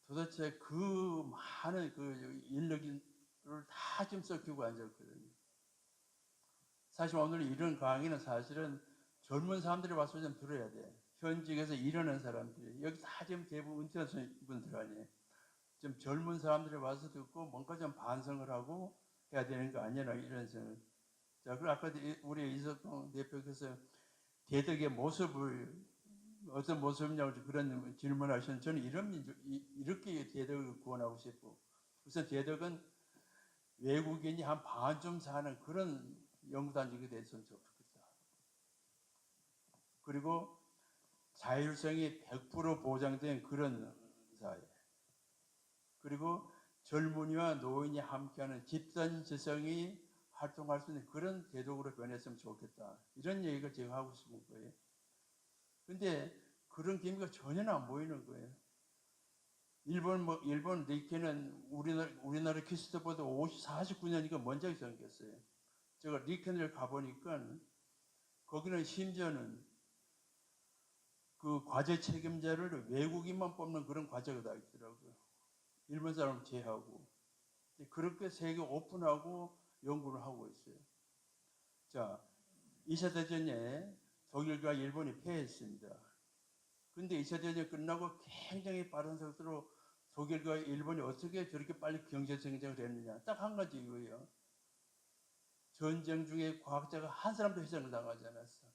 도대체 그 많은 그 인력을 다 지금 썩히고 앉았거든요. 사실 오늘 이런 강의는 사실은 젊은 사람들이 와서 좀 들어야 돼. 현직에서 일하는 사람들이. 여기 다 지금 대부분 은퇴하신 분들 아니에요. 좀 젊은 사람들이 와서 듣고 뭔가 좀 반성을 하고 해야 되는 거 아니냐 이런 생각. 자, 그리고 아까 우리 이석동 대표께서 대덕의 모습을 어떤 모습이냐고 그런 질문하셨는데 저는 이렇게 대덕을 구원하고 싶고 우선 대덕은 외국인이 한 반쯤 사는 그런 연구단지가 됐으면 좋겠다. 그리고 자율성이 100% 보장된 그런 사회. 그리고 젊은이와 노인이 함께하는 집단 지성이 활동할 수 있는 그런 대덕으로 변했으면 좋겠다. 이런 얘기가 제가 하고 싶은 거예요. 근데 그런 기미가 전혀 안 보이는 거예요. 일본 리켄은 우리나라 키스트보다 49년이니까 먼저 생겼어요. 제가 리켄을 가보니까 거기는 심지어는 그 과제 책임자를 외국인만 뽑는 그런 과제가 다 있더라고요. 일본 사람 제하고. 그렇게 세계 오픈하고 연구를 하고 있어요. 자, 2차 대전에 독일과 일본이 패했습니다. 근데 2차 대전이 끝나고 굉장히 빠른 속도로 독일과 일본이 어떻게 저렇게 빨리 경제 성장을 했느냐. 딱 한 가지 이유예요. 전쟁 중에 과학자가 한 사람도 희생을 당하지 않았어.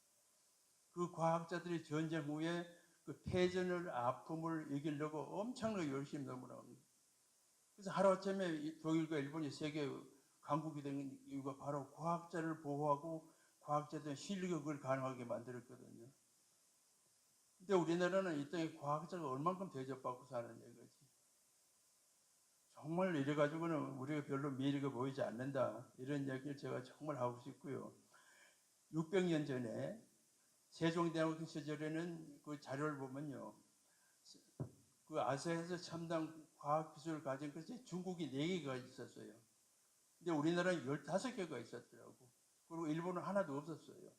그 과학자들이 전쟁 후에 그 패전을 아픔을 이기려고 엄청나게 열심히 넘어나옵니다. 그래서 하루아침에 독일과 일본이 세계 강국이 된 이유가 바로 과학자를 보호하고 과학자들의 실력을 그걸 가능하게 만들었거든요. 근데 우리나라는 이 땅에 과학자가 얼만큼 대접받고 사는 얘기지. 정말 이래가지고는 우리가 별로 미래가 보이지 않는다. 이런 얘기를 제가 정말 하고 싶고요. 600년 전에 세종대왕 시절에는 그 자료를 보면요. 그 아시아에서 첨단 과학기술을 가진 것이 중국이 4개가 있었어요. 근데 우리나라는 15개가 있었더라고. 그리고 일본은 하나도 없었어요.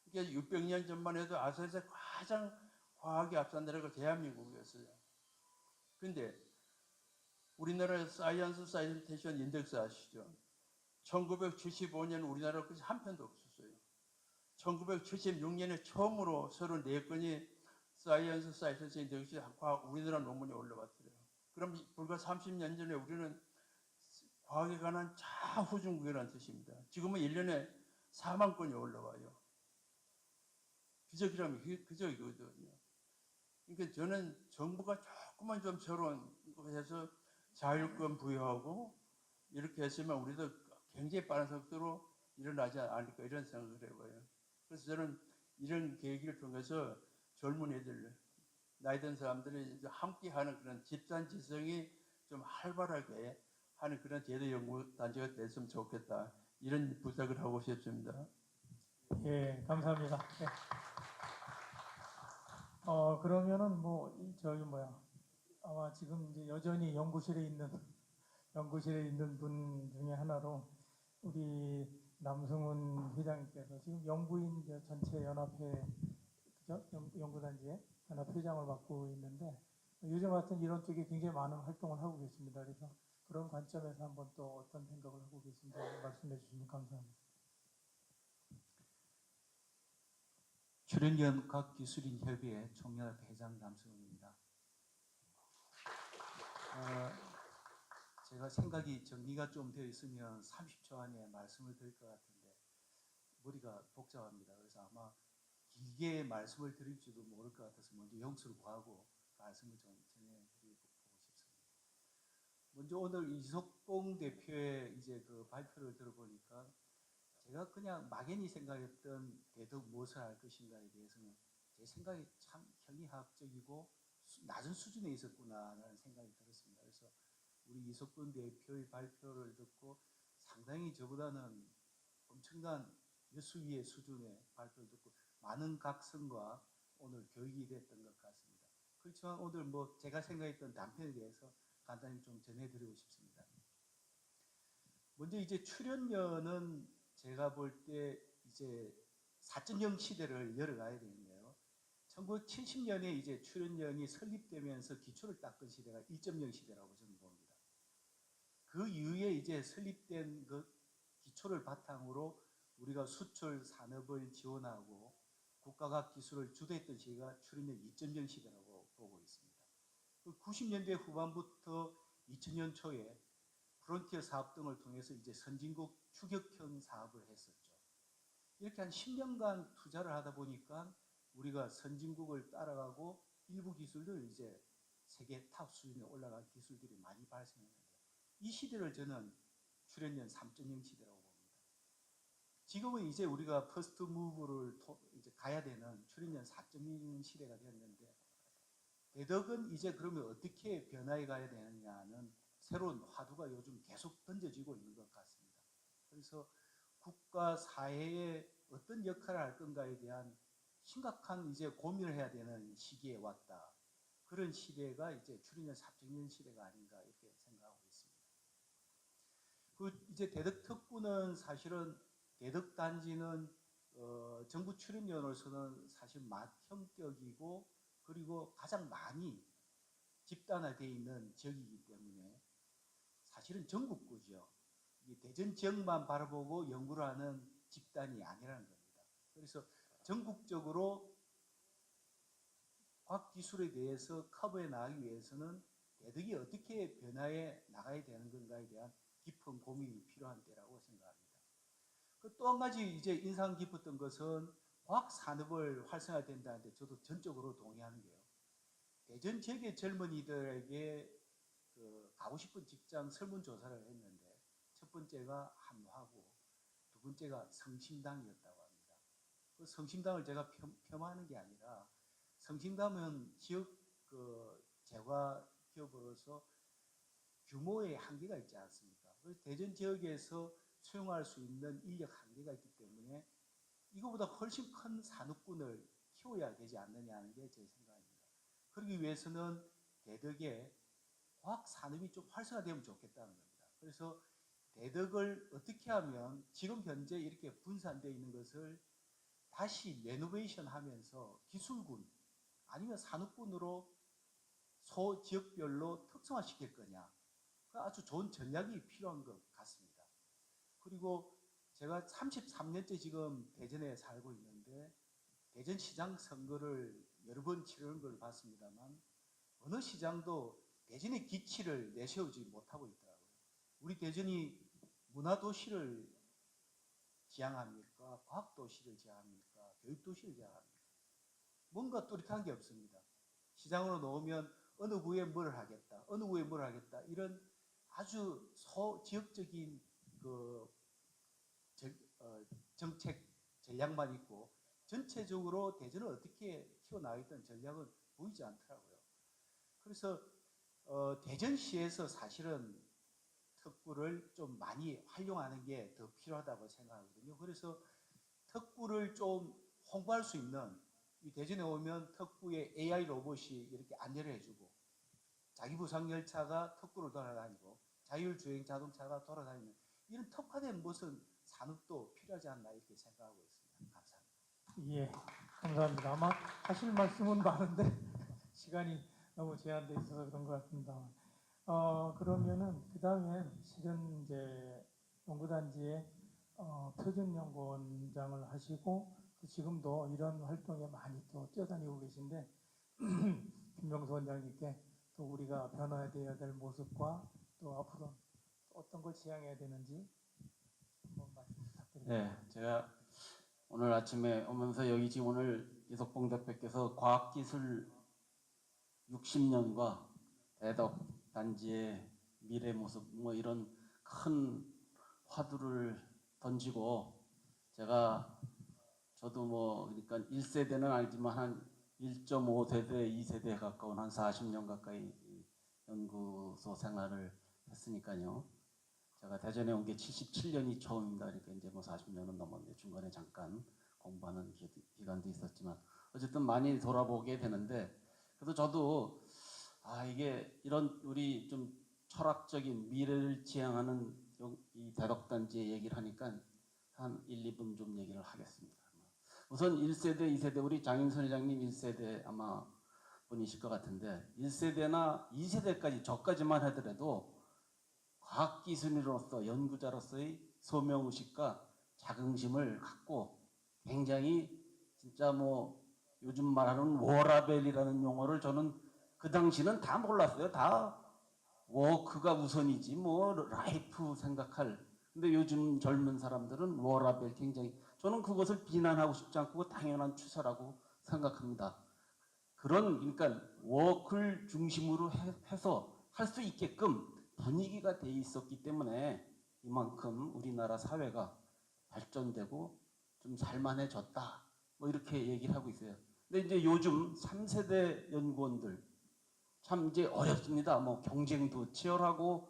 그러니까 600년 전만 해도 아시아에서 가장 과학이 앞선 나라가 대한민국이었어요. 근데 우리나라 사이언스 사이언테이션 인덱스 아시죠? 1975년 우리나라 것이 한 편도 없었어요. 1976년에 처음으로 34건이 사이언스 사이언스 인덱스 우리나라 논문이 올라왔더래요. 그럼 불과 30년 전에 우리는 과학에 관한 자후중국이라는 뜻입니다. 지금은 1년에 4만 건이 올라와요. 기적이라면 기적이거든요. 그러니까 저는 정부가 조금만 좀 저런 해서 자율권 부여하고 이렇게 했으면 우리도 굉장히 빠른 속도로 일어나지 않을까 이런 생각을 해봐요. 그래서 저는 이런 계기를 통해서 젊은이들, 나이 든 사람들이 함께하는 그런 집단 지성이 좀 활발하게 하는 그런 제도 연구 단체가 됐으면 좋겠다. 이런 부탁을 하고 싶습니다. 예, 감사합니다. 예. 그러면은 아마 지금 이제 여전히 연구실에 있는 분 중에 하나로 우리 남승훈 회장님께서 지금 연구인 전체 연합회 그죠? 연구단지의 연합회장을 맡고 있는데 요즘 같은 이런 쪽에 굉장히 많은 활동을 하고 계십니다. 그래서 그런 관점에서 한번 또 어떤 생각을 하고 계신지 말씀해 주시면 감사합니다. 출연연 각기술인협의회 총연합 회장 남승훈입니다. 제가 생각이 정리가 좀 되어 있으면 30초 안에 말씀을 드릴 것 같은데 머리가 복잡합니다. 그래서 아마 길게 말씀을 드릴지도 모를 것 같아서 먼저 영수를 구하고 말씀을 좀 전해드리고 싶습니다. 먼저 오늘 이석봉 대표의 이제 그 발표를 들어보니까 제가 그냥 막연히 생각했던 대덕 무엇을 할 것인가에 대해서는 제 생각이 참 현리학적이고 낮은 수준에 있었구나라는 생각이 들었습니다. 그래서 우리 이석봉 대표의 발표를 듣고 상당히 저보다는 엄청난 몇 수 위의 수준의 발표를 듣고 많은 각성과 오늘 교육이 됐던 것 같습니다. 그렇지만 오늘 제가 생각했던 단편에 대해서 간단히 좀 전해드리고 싶습니다. 먼저 이제 출연료는 제가 볼 때 이제 4.0 시대를 열어가야 되는데요. 1970년에 이제 출연연이 설립되면서 기초를 닦은 시대가 1.0 시대라고 저는 봅니다. 그 이후에 이제 설립된 그 기초를 바탕으로 우리가 수출 산업을 지원하고 국가가 기술을 주도했던 시기가 출연연 2.0 시대라고 보고 있습니다. 90년대 후반부터 2000년 초에 프론티어 사업 등을 통해서 이제 선진국 추격형 사업을 했었죠. 이렇게 한 10년간 투자를 하다 보니까 우리가 선진국을 따라가고 일부 기술들 이제 세계 탑 수준에 올라간 기술들이 많이 발생했는데 이 시대를 저는 출연연 3.0 시대라고 봅니다. 지금은 이제 우리가 퍼스트 무브를 이제 가야 되는 출연연 4.0 시대가 되었는데 대덕은 이제 그러면 어떻게 변화해 가야 되느냐는 새로운 화두가 요즘 계속 던져지고 있는 것 같습니다. 그래서 국가 사회에 어떤 역할을 할 건가에 대한 심각한 이제 고민을 해야 되는 시기에 왔다. 그런 시대가 이제 출연연 4.0 시대가 아닌가 이렇게 생각하고 있습니다. 그 이제 대덕 특구는 사실은 대덕 단지는 정부 출연연으로서는 사실 맏형격이고 그리고 가장 많이 집단화되어 있는 지역이기 때문에 사실은 전국구죠. 대전 지역만 바라보고 연구를 하는 집단이 아니라는 겁니다. 그래서 전국적으로 과학기술에 대해서 커버해 나가기 위해서는 대덕이 어떻게 변화해 나가야 되는 건가에 대한 깊은 고민이 필요한 때라고 생각합니다. 또 한 가지 이제 인상 깊었던 것은 과학 산업을 활성화된다는데 저도 전적으로 동의하는 게요. 대전 지역의 젊은이들에게 가고 싶은 직장 설문조사를 했는데 첫 번째가 한화고 두 번째가 성심당이었다고 합니다. 그 성심당을 제가 폄하하는 게 아니라 성심당은 지역 재화 기업으로서 규모의 한계가 있지 않습니까? 그래서 대전 지역에서 수용할 수 있는 인력 한계가 있기 때문에 이거보다 훨씬 큰 산업군을 키워야 되지 않느냐는 게 제 생각입니다. 그러기 위해서는 대덕에 과학 산업이 좀 활성화되면 좋겠다는 겁니다. 그래서 대덕을 어떻게 하면 지금 현재 이렇게 분산되어 있는 것을 다시 레노베이션 하면서 기술군 아니면 산업군으로 소 지역별로 특성화시킬 거냐. 아주 좋은 전략이 필요한 것 같습니다. 그리고 제가 33년째 지금 대전에 살고 있는데 대전시장 선거를 여러 번 치르는 걸 봤습니다만 어느 시장도 대전의 기치를 내세우지 못하고 있더라고요. 우리 대전이 문화도시를 지향합니까? 과학도시를 지향합니까? 교육도시를 지향합니까? 뭔가 뚜렷한 게 없습니다. 시장으로 놓으면 어느 구에 뭘 하겠다, 어느 구에 뭘 하겠다 이런 아주 지역적인 정책 전략만 있고 전체적으로 대전을 어떻게 키워나가겠다는 전략은 보이지 않더라고요. 그래서 대전시에서 사실은 특구를 좀 많이 활용하는 게 더 필요하다고 생각하거든요. 그래서 특구를 좀 홍보할 수 있는 이 대전에 오면 특구에 AI 로봇이 이렇게 안내를 해주고 자기부상 열차가 특구로 돌아다니고 자율주행 자동차가 돌아다니는 이런 특화된 무슨 산업도 필요하지 않나 이렇게 생각하고 있습니다. 감사합니다. 예, 감사합니다. 아마 하실 말씀은 많은데 시간이 너무 제한되어 있어서 그런 것 같습니다. 그러면은 그 다음에 실은 이제 연구단지에 표준연구원장을 하시고 지금도 이런 활동에 많이 또 뛰어다니고 계신데 김명수 원장님께 또 우리가 변화되어야 될 모습과 또 앞으로 어떤 걸 지향해야 되는지 한번 말씀 부탁드립니다. 네, 제가 오늘 아침에 오면서 여기 지금 오늘 이석봉 대표께서 과학기술 60년과 대덕 단지의 미래 모습 뭐 이런 큰 화두를 던지고 저도 뭐 그러니까 1세대는 알지만 한 1.5세대, 2세대에 가까운 한 40년 가까이 연구소 생활을 했으니까요. 제가 대전에 온 게 77년이 처음입니다. 그러니까 이제 뭐 40년은 넘었는데 중간에 잠깐 공부하는 기간도 있었지만 어쨌든 많이 돌아보게 되는데 그래서 저도 이게 이런 우리 좀 철학적인 미래를 지향하는 이 대덕단지의 얘기를 하니까 한 1, 2분 좀 얘기를 하겠습니다. 우선 1세대, 2세대 우리 장인선 회장님 1세대 아마 분이실 것 같은데 1세대나 2세대까지 저까지만 하더라도 과학기술인으로서 연구자로서의 소명의식과 자긍심을 갖고 굉장히 진짜 뭐 요즘 말하는 워라벨이라는 용어를 저는 그 당시는 다 몰랐어요. 다 워크가 우선이지 뭐 라이프 생각할. 근데 요즘 젊은 사람들은 워라벨 굉장히 저는 그것을 비난하고 싶지 않고 당연한 추세라고 생각합니다. 그러니까 워크를 중심으로 해서 할 수 있게끔 분위기가 돼 있었기 때문에 이만큼 우리나라 사회가 발전되고 좀 살만해졌다. 뭐 이렇게 얘기를 하고 있어요. 근데 이제 요즘 3세대 연구원들 참 이제 어렵습니다. 뭐 경쟁도 치열하고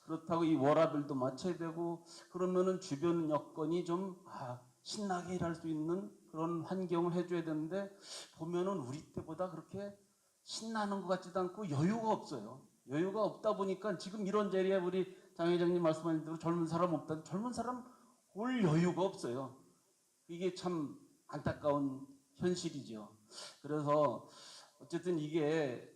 그렇다고 이 워라밸도 맞춰야 되고 그러면은 주변 여건이 좀 신나게 일할 수 있는 그런 환경을 해줘야 되는데 보면은 우리 때보다 그렇게 신나는 것 같지도 않고 여유가 없어요. 여유가 없다 보니까 지금 이런 자리에 우리 장 회장님 말씀하신 대로 젊은 사람 없다. 젊은 사람 올 여유가 없어요. 이게 참 안타까운 현실이죠. 그래서 어쨌든 이게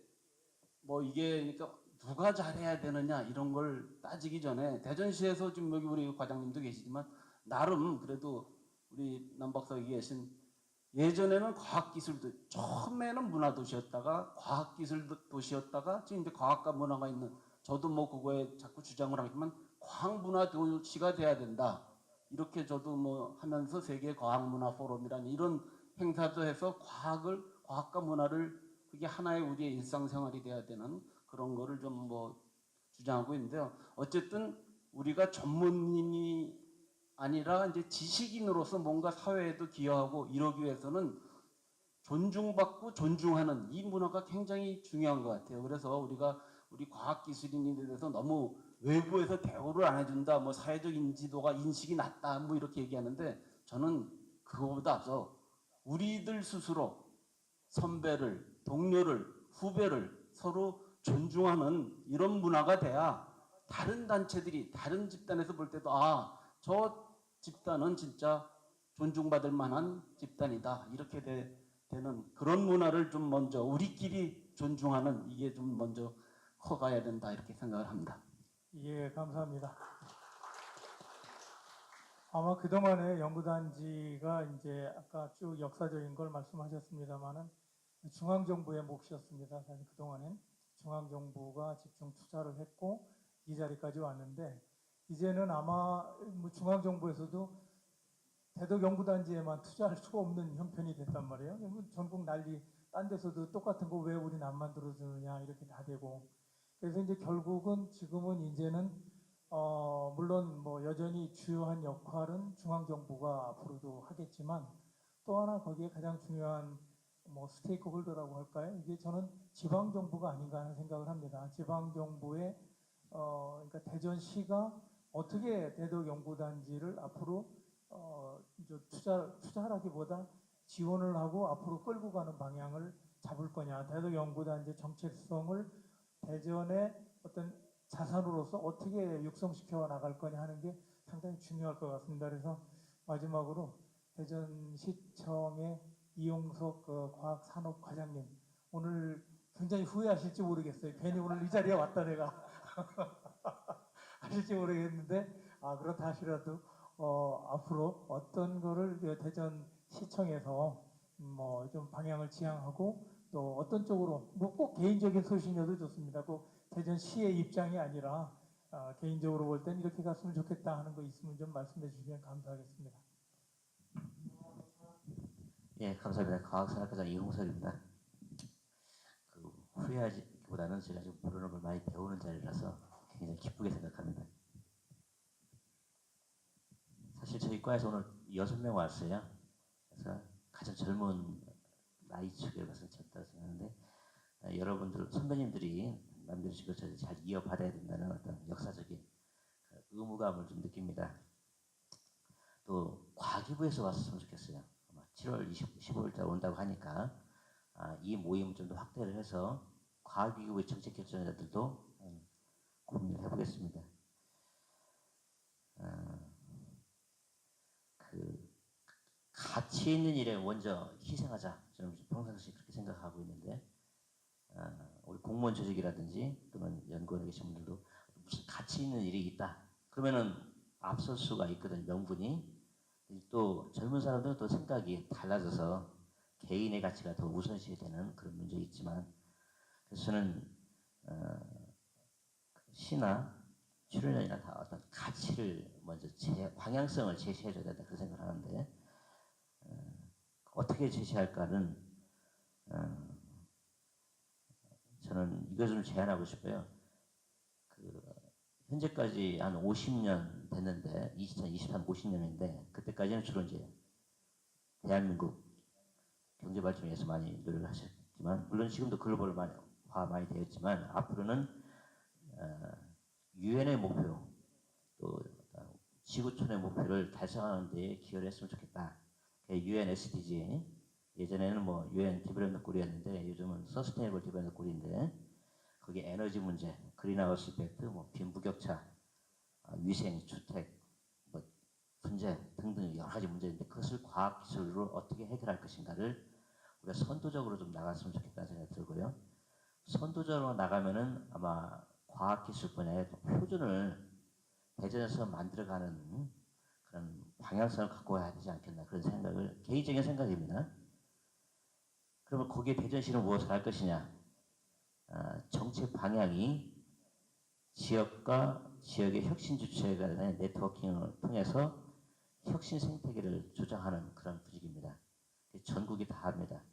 그러니까 누가 잘해야 되느냐 이런 걸 따지기 전에 대전시에서 지금 여기 우리 과장님도 계시지만 나름 그래도 우리 남 박사가 계신 예전에는 과학기술도 처음에는 문화도시였다가 과학기술도시였다가 지금 이제 과학과 문화가 있는 저도 뭐 그거에 자꾸 주장을 하지만 과학문화도시가 돼야 된다. 이렇게 저도 뭐 하면서 세계 과학문화 포럼이라는 이런 행사도 해서 과학과 문화를 그게 하나의 우리의 일상생활이 돼야 되는 그런 거를 좀 뭐 주장하고 있는데요. 어쨌든 우리가 전문인이 아니라 이제 지식인으로서 뭔가 사회에도 기여하고 이러기 위해서는 존중받고 존중하는 이 문화가 굉장히 중요한 것 같아요. 그래서 우리 과학기술인에 대해서 너무 외부에서 대우를 안 해준다, 뭐 사회적 인지도가 인식이 낮다, 뭐 이렇게 얘기하는데 저는 그거보다 앞서 우리들 스스로 선배를, 동료를, 후배를 서로 존중하는 이런 문화가 돼야 다른 단체들이 다른 집단에서 볼 때도 저 집단은 진짜 존중받을 만한 집단이다 이렇게 되는 그런 문화를 좀 먼저 우리끼리 존중하는 이게 좀 먼저 커가야 된다 이렇게 생각을 합니다. 예, 감사합니다. 아마 그동안의 연구단지가 이제 아까 쭉 역사적인 걸 말씀하셨습니다만은 중앙정부의 몫이었습니다. 사실 그동안엔 중앙정부가 집중 투자를 했고 이 자리까지 왔는데 이제는 아마 뭐 중앙정부에서도 대덕연구단지에만 투자할 수가 없는 형편이 됐단 말이에요. 전국 난리, 딴 데서도 똑같은 거 왜 우리는 안 만들어주느냐 이렇게 다 되고 그래서 이제 결국은 지금은 이제는 물론 뭐 여전히 주요한 역할은 중앙정부가 앞으로도 하겠지만 또 하나 거기에 가장 중요한 뭐 스테이크 홀더라고 할까요? 이게 저는 지방정부가 아닌가 하는 생각을 합니다. 지방정부의 그러니까 대전시가 어떻게 대덕연구단지를 앞으로 투자라기보다 지원을 하고 앞으로 끌고 가는 방향을 잡을 거냐. 대덕연구단지 정체성을 대전의 어떤 자산으로서 어떻게 육성시켜 나갈 거냐 하는 게 상당히 중요할 것 같습니다. 그래서 마지막으로 대전시청의 이용석 과학산업과장님 오늘 굉장히 후회하실지 모르겠어요. 괜히 오늘 이 자리에 왔다 내가 하실지 모르겠는데 그렇다 하시라도 앞으로 어떤 거를 대전시청에서 뭐 좀 방향을 지향하고 또 어떤 쪽으로 뭐 꼭 개인적인 소신이어도 좋습니다. 꼭 대전시의 입장이 아니라 개인적으로 볼 땐 이렇게 갔으면 좋겠다 하는 거 있으면 좀 말씀해 주시면 감사하겠습니다. 예, 감사합니다. 과학산업과장 이홍석입니다. 후회하기보다는 제가 지금 모르는 걸 많이 배우는 자리라서 굉장히 기쁘게 생각합니다. 사실 저희 과에서 오늘 6명 왔어요. 그래서 가장 젊은 나이 축에 가서 쳤다고 생각하는데 여러분들 선배님들이 남겨주신 것을 잘 이어받아야 된다는 어떤 역사적인 의무감을 좀 느낍니다. 또 과기부에서 왔으면 좋겠어요. 7월 15일자 온다고 하니까 이 모임을 좀 더 확대를 해서 과기부의 정책 결정자들도 고민을 해보겠습니다. 가치 있는 일에 먼저 희생하자. 저는 평상시 그렇게 생각하고 있는데 우리 공무원 조직이라든지 또는 연구원에 계신 분들도 무슨 가치 있는 일이 있다. 그러면은 앞설 수가 있거든요. 명분이. 또 젊은 사람들은 또 생각이 달라져서 개인의 가치가 더 우선시되는 그런 문제가 있지만 그래서 저는 시나 출연료나 다 어떤 가치를 먼저 방향성을 제시해줘야 된다 그 생각을 하는데 어떻게 제시할까는 저는 이거 좀 제안하고 싶어요. 현재까지 한 50년 됐는데 2023 50년인데 그때까지는 주로 이제 대한민국 경제 발전을 위해서 많이 노력을 하셨지만 물론 지금도 글로벌화 많이 되었지만 앞으로는 유엔의 목표 또 지구촌의 목표를 달성하는 데 기여를 했으면 좋겠다. 유엔 SDG 예전에는 뭐 유엔 디벨롭먼트 골이었는데 요즘은 서스테이너블 디벨롭먼트 골인데 거기 에너지 문제, 그린하우스 이펙트, 뭐 빈부격차, 위생, 주택, 뭐 분쟁 등등 여러 가지 문제인데 그것을 과학기술로 어떻게 해결할 것인가를 우리가 선도적으로 좀 나갔으면 좋겠다는 생각이 들고요. 선도적으로 나가면은 아마 과학기술 분야의 표준을 대전에서 만들어가는 그런 방향성을 갖고 와야 되지 않겠나 그런 생각을 개인적인 생각입니다. 그러면 거기에 대전시는 무엇을 할 것이냐? 정책 방향이 지역과 지역의 혁신 주체 간의 네트워킹을 통해서 혁신 생태계를 조장하는 그런 분위기입니다. 전국이 다 합니다.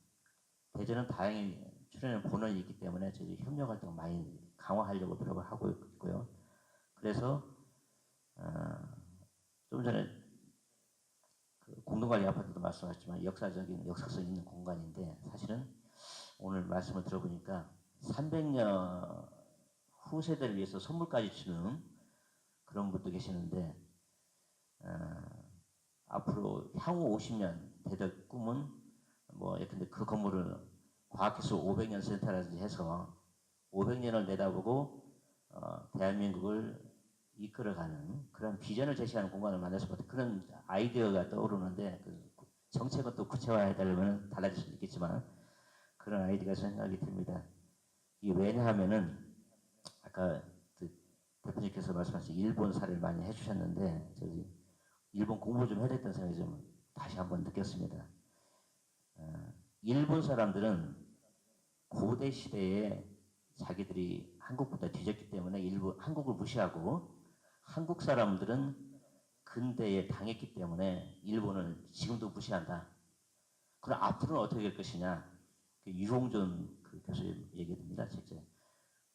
대전은 다행히 출연의 본원이 있기 때문에 저희 협력 활동 많이 강화하려고 노력을 하고 있고요. 그래서 좀 전에 그 공동관리 아파트도 말씀하셨지만 역사성 있는 공간인데 사실은 오늘 말씀을 들어보니까 300년 후세대를 위해서 선물까지 주는 그런 분도 계시는데 앞으로 향후 50년 대덕 꿈은 뭐 예컨대 그 건물을 과학기술 500년 센터라든지 해서 500년을 내다보고 대한민국을 이끌어가는 그런 비전을 제시하는 공간을 만들 수 있는 그런 아이디어가 떠오르는데 그 정책은 또 구체화해달라면 달라질 수도 있겠지만 그런 아이디어가 생각이 듭니다. 이게 왜냐하면은 아까 그 대표님께서 말씀하신 일본 사례를 많이 해주셨는데 저기 일본 공부 좀 해야 되겠다는 생각이 좀 다시 한번 느꼈습니다. 일본 사람들은 고대 시대에 자기들이 한국보다 뒤졌기 때문에 한국을 무시하고 한국 사람들은 근대에 당했기 때문에 일본을 지금도 무시한다. 그럼 앞으로는 어떻게 될 것이냐? 유홍준 그 교수님 얘기입니다. 실제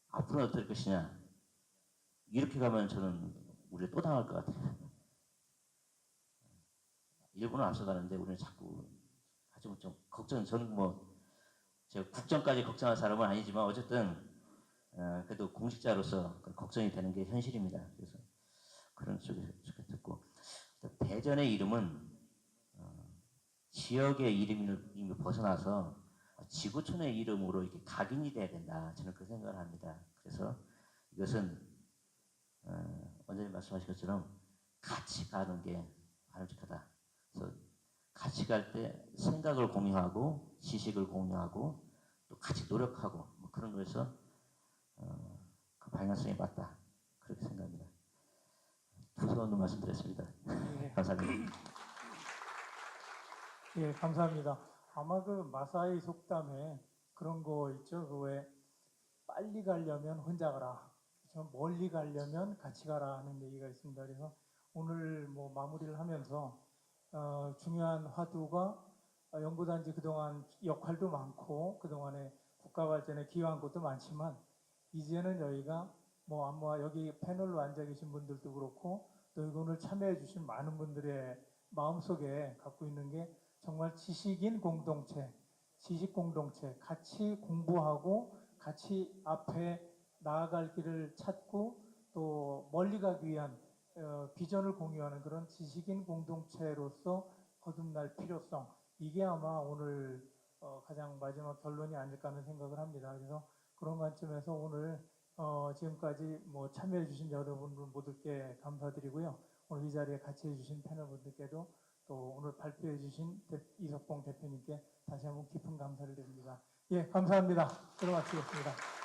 앞으로는 어떻게 될 것이냐? 이렇게 가면 저는 우리가 또 당할 것 같아요. 일본은 앞서가는데 우리는 자꾸 하지만 좀 걱정. 저는 뭐 제가 국정까지 걱정할 사람은 아니지만 어쨌든 그래도 공직자로서 걱정이 되는 게 현실입니다. 그래서 그런 쪽에 듣고 대전의 이름은 지역의 이름을 벗어나서 지구촌의 이름으로 이렇게 각인이 돼야 된다. 저는 그 생각을 합니다. 그래서 이것은 원장님 말씀하신 것처럼 같이 가는 게 바람직하다. 그래서 같이 갈 때 생각을 공유하고 지식을 공유하고 또 같이 노력하고 뭐 그런 거에서 그 방향성이 맞다. 그렇게 생각합니다. 두서원도 말씀드렸습니다. 예. 감사합니다. 예, 감사합니다. 아마 그 마사이 속담에 그런 거 있죠. 그 왜 빨리 가려면 혼자 가라. 저 멀리 가려면 같이 가라 하는 얘기가 있습니다. 그래서 오늘 뭐 마무리를 하면서 중요한 화두가 연구단지 그동안 역할도 많고 그동안에 국가 발전에 기여한 것도 많지만 이제는 저희가 뭐 아마 여기 패널로 앉아 계신 분들도 그렇고 또 오늘 참여해 주신 많은 분들의 마음속에 갖고 있는 게 정말 지식인 공동체, 지식 공동체, 같이 공부하고 같이 앞에 나아갈 길을 찾고 또 멀리 가기 위한 비전을 공유하는 그런 지식인 공동체로서 거듭날 필요성, 이게 아마 오늘 가장 마지막 결론이 아닐까 하는 생각을 합니다. 그래서 그런 관점에서 오늘 지금까지 뭐 참여해 주신 여러분들 모두께 감사드리고요. 오늘 이 자리에 같이 해주신 패널분들께도 또 오늘 발표해 주신 이석봉 대표님께 다시 한번 깊은 감사를 드립니다. 예, 감사합니다. 들어마치겠습니다.